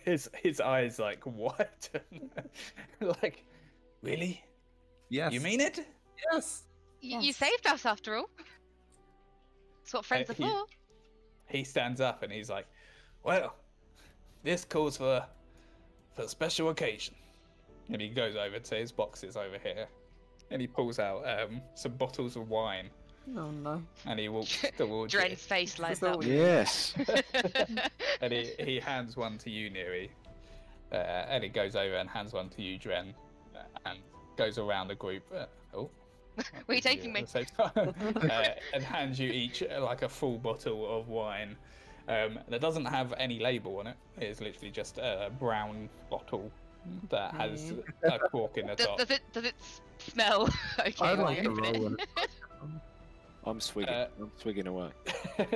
His eyes like what? Like, really? Yes. You mean it? Yes. You Yes. saved us after all. That's what friends are he- for. He stands up and he's like, "Well, this calls for a special occasion." And he goes over to his boxes over here, and he pulls out some bottles of wine, Oh no. and he walks towards Dren's it. face lights all up. you- Yes. And he hands one to you, Neri. And he goes over and hands one to you, Dren, and goes around the group. Where are you taking me? And hands you each like a full bottle of wine. That doesn't have any label on it. It's literally just a brown bottle that has a cork in the top. Does it smell okay? I'd when like you to open roll it? one. I'm swigging. I'm swigging away.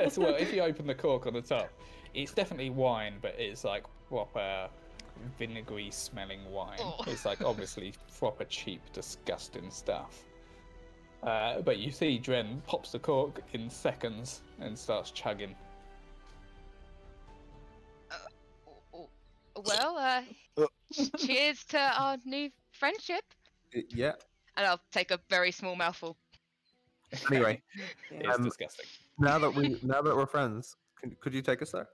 So, well, if you open the cork on the top, it's definitely wine, but it's like proper vinegary smelling wine. Oh. It's like obviously proper cheap, disgusting stuff. But you see Dren pops the cork in seconds and starts chugging. Well, cheers to our new friendship. Yeah. And I'll take a very small mouthful. Anyway, It's disgusting. now that we're friends, could you take us there?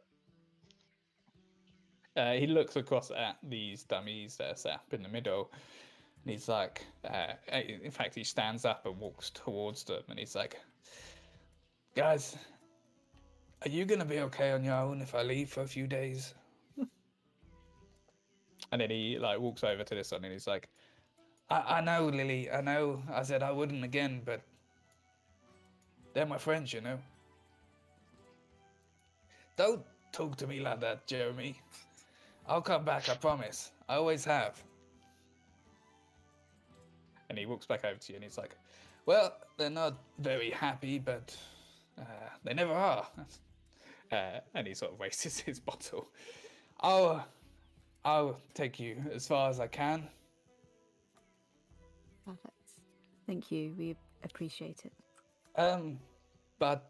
He looks across at these dummies that are sat up in the middle, and he's like, in fact, he stands up and walks towards them, and he's like, "Guys, are you gonna be okay on your own if I leave for a few days?" And then he like walks over to this one, and he's like, I know, Lily, I know. I said I wouldn't again, but they're my friends, you know. Don't talk to me like that, Jeremy. I'll come back, I promise. I always have." And he walks back over to you and he's like, "Well, they're not very happy, but they never are." And he sort of raises his bottle. I'll take you as far as I can. Perfect. Thank you. We appreciate it. But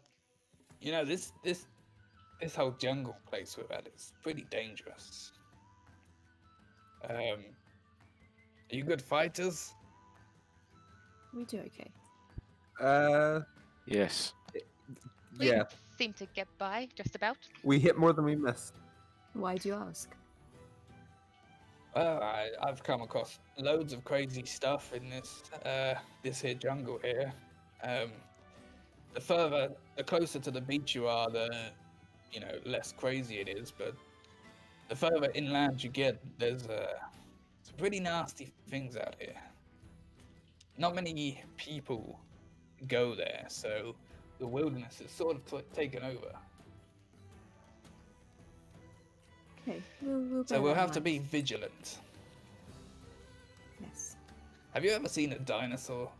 you know, this whole jungle place we're at is pretty dangerous. Are you good fighters? We do okay. Yes. We Yeah. seem to get by just about. We hit more than we missed. Why do you ask? Well, I've come across loads of crazy stuff in this here jungle here. The closer to the beach you are, the less crazy it is. But the further inland you get, there's some pretty nasty things out here. Not many people go there, so the wilderness is sort of taken over. Okay, we'll So bear we'll that in have to be mind. vigilant. Yes. Have you ever seen a dinosaur?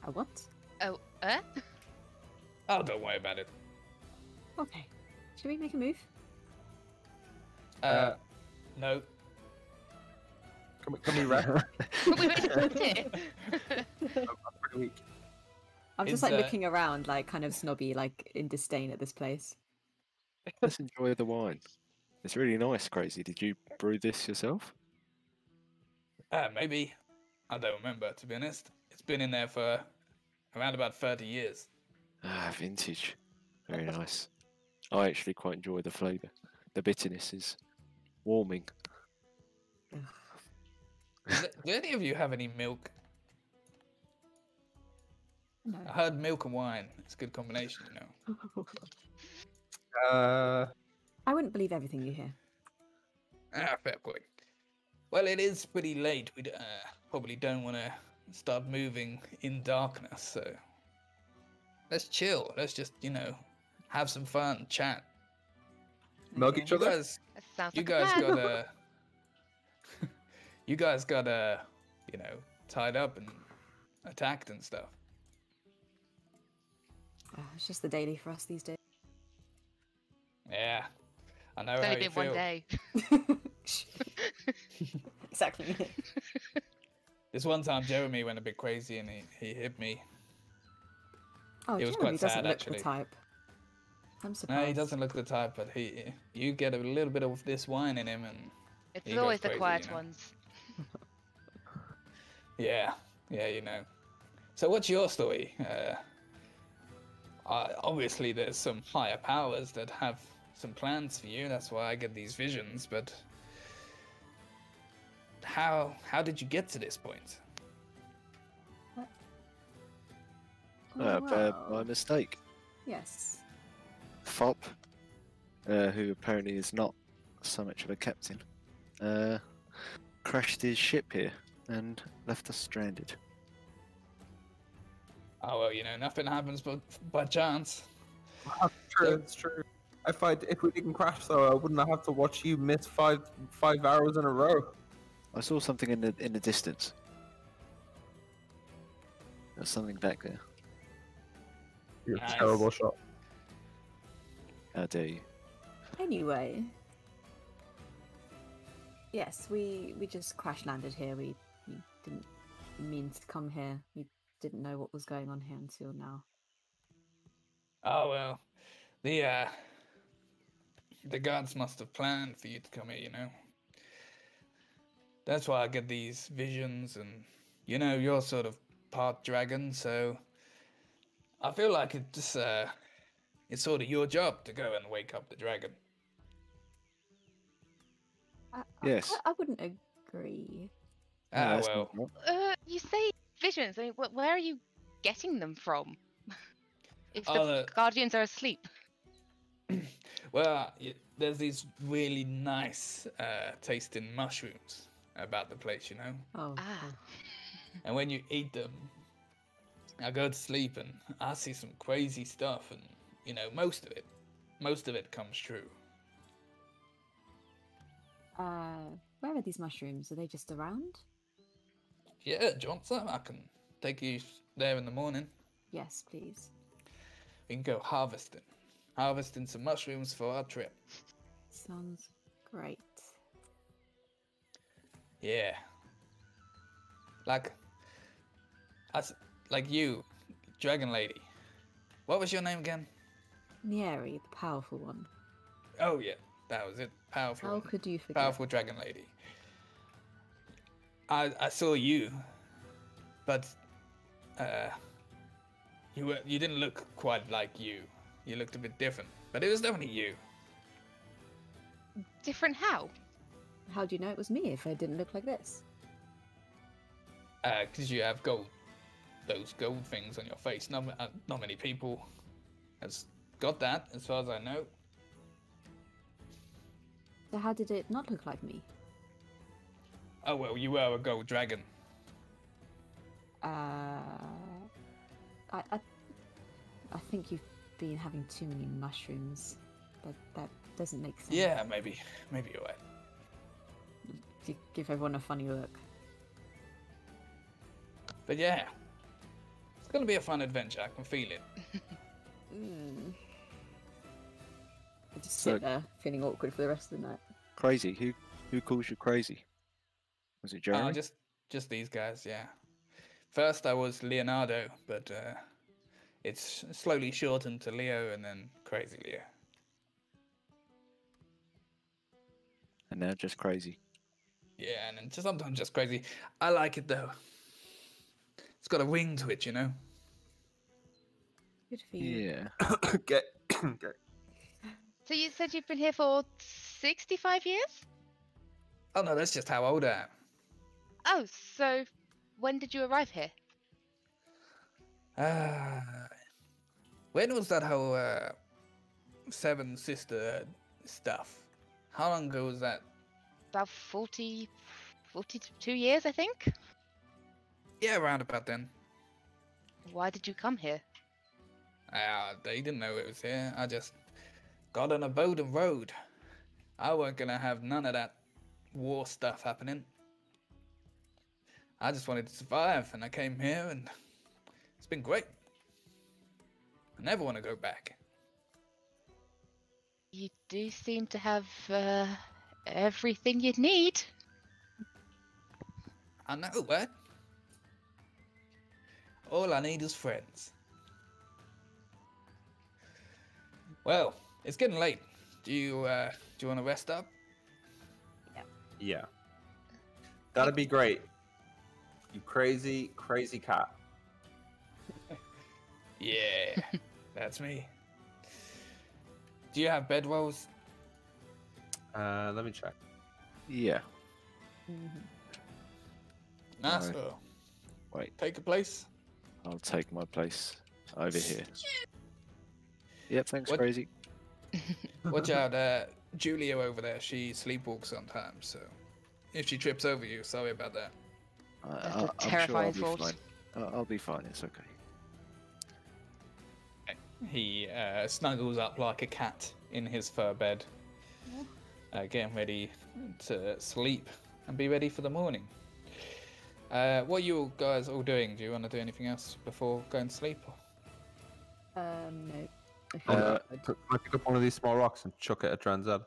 A what? Oh, Oh, don't worry about it. Okay. Should we make a move? No. Can we wrap? But we made it here. Pretty weak. I'm just Is, like looking around, like kind of snobby, like in disdain at this place. Let's enjoy the wine. It's really nice, Crazy. Did you brew this yourself? Maybe. I don't remember, to be honest. It's been in there for around about 30 years. Ah, vintage. Very nice. I actually quite enjoy the flavour. The bitterness is warming. Do any of you have any milk? No. I heard milk and wine. It's a good combination, you know. I wouldn't believe everything you hear. Ah, fair point. Well, it is pretty late. We probably don't want to start moving in darkness, so let's chill. Let's just, have some fun, chat. Milk each You other? guys, That sounds you like guys a plan. got you guys got tied up and attacked and stuff. It's just the daily for us these days. Yeah, I know It's how only you been one feel. day. Exactly. This one time, Jeremy went a bit crazy and he hit me. Oh, It was Jeremy quite doesn't sad, look actually. the type. I'm surprised. No, he doesn't look the type, but you get a little bit of this wine in him, and It's He goes always the crazy, quiet you know. ones. yeah, So what's your story? Obviously, there's some higher powers that have some plans for you. That's why I get these visions. But how did you get to this point? Oh, By well, mistake. yes. Fop, who apparently is not so much of a captain, crashed his ship here and left us stranded. Oh well, nothing happens but by chance. True, it's true. If we didn't crash, though, I wouldn't have to watch you miss five hours in a row. I saw something in the distance. There's something back there. You're Nice. a terrible shot. How dare you? Anyway. Yes, we just crash landed here. We didn't mean to come here. We didn't know what was going on here until now. Oh well, the gods must have planned for you to come here. That's why I get these visions, and you're sort of part dragon, so I feel like it's sort of your job to go and wake up the dragon. Yes. I wouldn't agree. No, Ah that's well, not right. You say visions. I mean, where are you getting them from? If Oh, the guardians are asleep. well, there's these really nice tasting mushrooms about the place, Oh, Ah. and when you eat them, I go to sleep and I see some crazy stuff, and most of it comes true. where are these mushrooms? Are they just around? Yeah, Johnson, I can take you there in the morning. Yes, please. We can go harvesting some mushrooms for our trip. Sounds great. Yeah, like you, Dragon Lady. What was your name again? Nieri, the powerful one. Oh yeah, that was it. Powerful. How could you forget? Powerful Dragon Lady. I saw you, but you didn't look quite like you. You looked a bit different, but it was definitely you. Different how? How do you know it was me if I didn't look like this? Because you have those gold things on your face. Not many people has got that, as far as I know. So how did it not look like me? Oh well, you were a gold dragon. I think you've been having too many mushrooms. That doesn't make sense. Yeah, maybe you're right. You give everyone a funny look. But yeah, it's gonna be a fun adventure. I can feel it. I just So- sit there feeling awkward for the rest of the night. Crazy. Who calls you crazy? Was it Jeremy? Just these guys. Yeah. First I was Leonardo, but it's slowly shortened to Leo, and then Crazy Leo. And now just crazy. Yeah, and then sometimes just crazy. I like it though. It's got a ring to it, Good for you. Yeah. get So you said you've been here for 65 years? Oh no, that's just how old I am. Oh, so when did you arrive here? When was that whole Seven Sister stuff? How long ago was that? About 42 years, I think. Yeah, around about then. Why did you come here? They didn't know it was here. I just got on a boat and rode. I weren't gonna have none of that war stuff happening. I just wanted to survive, and I came here, and it's been great. I never want to go back. You do seem to have everything you'd need. I know, what? All I need is friends. Well, it's getting late. Do you want to rest up? Yeah. That'd be great. You crazy, crazy cat. Yeah, that's me. Do you have bedrolls? Let me check. Yeah. Nice. No. Oh, Wait, take a place. I'll take my place over here. Yep, thanks, What- crazy. Watch out, Julia over there. She sleepwalks sometimes, so if she trips over you, sorry about that. That's a I'm terrifying sure I'll be thought. fine. I'll be fine. It's okay. He snuggles up like a cat in his fur bed, getting ready to sleep and be ready for the morning. What are you guys all doing? Do you want to do anything else before going to sleep? No. If Can you- I pick up one of these small rocks and chuck it at Dranzel?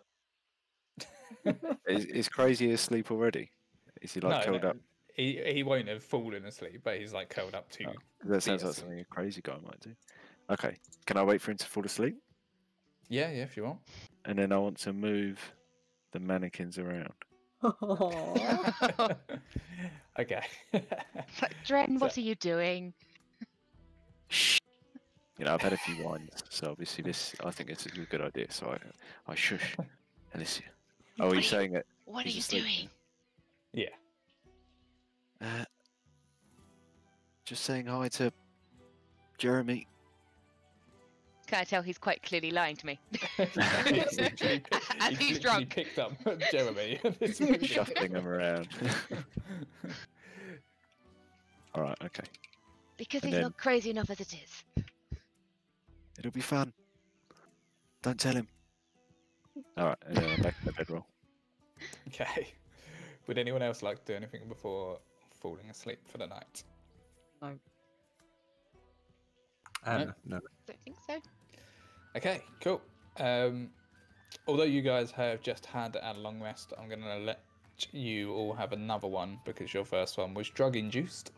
Is crazy asleep already? Is he like curled up? He won't have fallen asleep, but he's like curled up too. Oh, that sounds like asleep. something a crazy guy might do. Okay, can I wait for him to fall asleep? Yeah, if you want. And then I want to move the mannequins around. Aw. Okay. Like, Dren, what So- are you doing? You know, I've had a few wines, so obviously I think this is a good idea. So I shush Alicia. Oh, What are are you you- saying that? What are he's you asleep doing? Yeah. Just saying hi to Jeremy. Can I tell he's quite clearly lying to me? He's literally As he's literally drunk. picked up Jeremy. This movie. Shuffling him around. All right, okay. Because And he's then- not crazy enough as it is. It'll be fun. Don't tell him. All right, and then I'm back in the bedroll. Okay. Would anyone else like to do anything before falling asleep for the night? No. No. Don't think so. Okay, cool. Although you guys have just had a long rest, I'm going to let you all have another one because your first one was drug induced.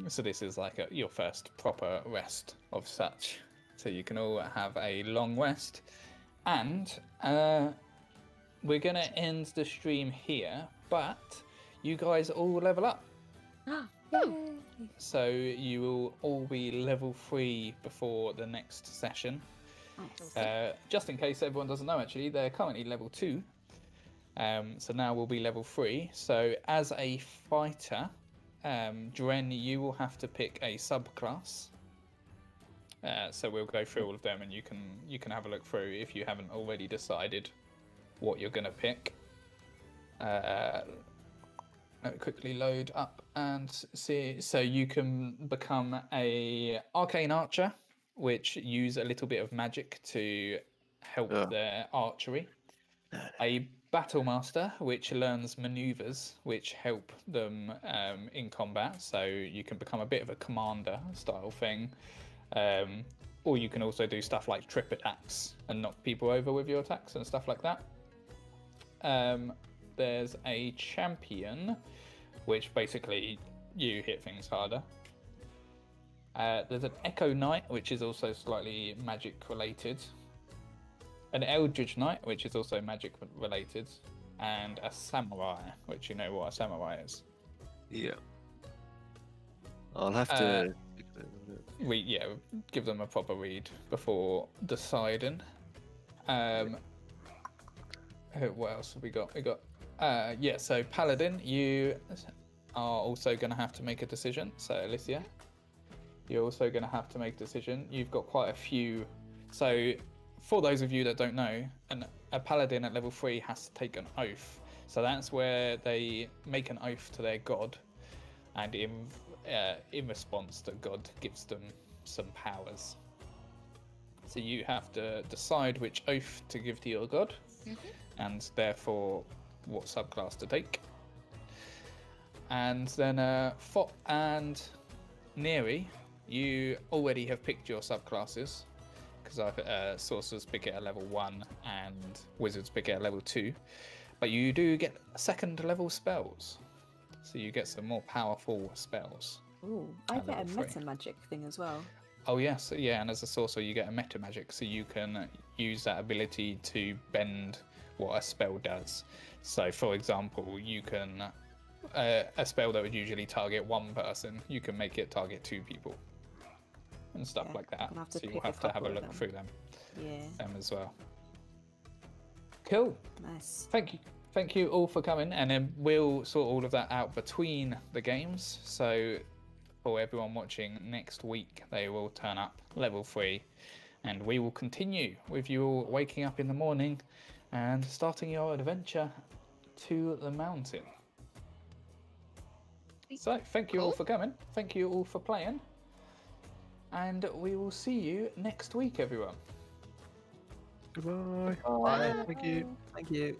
So this is like your first proper rest of such. So you can all have a long rest. And we're going to end the stream here, but you guys all level up. Yay. So you will all be level 3 before the next session. Nice. Just in case everyone doesn't know, actually, they're currently level 2. So now we'll be level 3. So as a fighter, Dren, you will have to pick a subclass. So we'll go through all of them, and you can have a look through if you haven't already decided what you're going to pick. Let me quickly load up and see. So you can become a arcane archer, which use a little bit of magic to help Ugh. their archery. A battle master, which learns maneuvers, which help them in combat. So you can become a bit of a commander style thing. Or you can also do stuff like trip attacks and knock people over with your attacks and stuff like that. There's a champion, which basically you hit things harder. There's an Echo Knight, which is also slightly magic related. An Eldritch Knight, which is also magic related. And a Samurai, which you know what a Samurai is. Yeah. I'll have to. give them a proper read before deciding. What else have we got? So Paladin, you are also going to have to make a decision. So Alicia, you're also going to have to make a decision. You've got quite a few. So for those of you that don't know, a Paladin at level 3 has to take an oath. So that's where they make an oath to their god, and in response, the god gives them some powers. So you have to decide which oath to give to your god, and therefore what subclass to take. And then Fop and Neri, you already have picked your subclasses, because sorcerers pick it at level 1 and wizards pick it at level 2. But you do get second level spells, so you get some more powerful spells. Ooh, I at get a level 3. meta magic thing as well. Oh yes, yeah, and as a sorcerer you get a meta magic, so you can use that ability to bend what a spell does. So for example, you can a spell that would usually target one person, you can make it target 2 people and stuff Yeah, like that. I'm gonna have to So you'll pick a have to have a couple of look them. through them Yeah, as well. Cool. nice. Thank you all for coming, and then we'll sort all of that out between the games. So for everyone watching next week, they will turn up level 3, and we will continue with you all waking up in the morning and starting your adventure to the mountain. So thank you all Cool. for coming, thank you all for playing, and we will see you next week, everyone. Goodbye. Bye. Thank you. Thank you.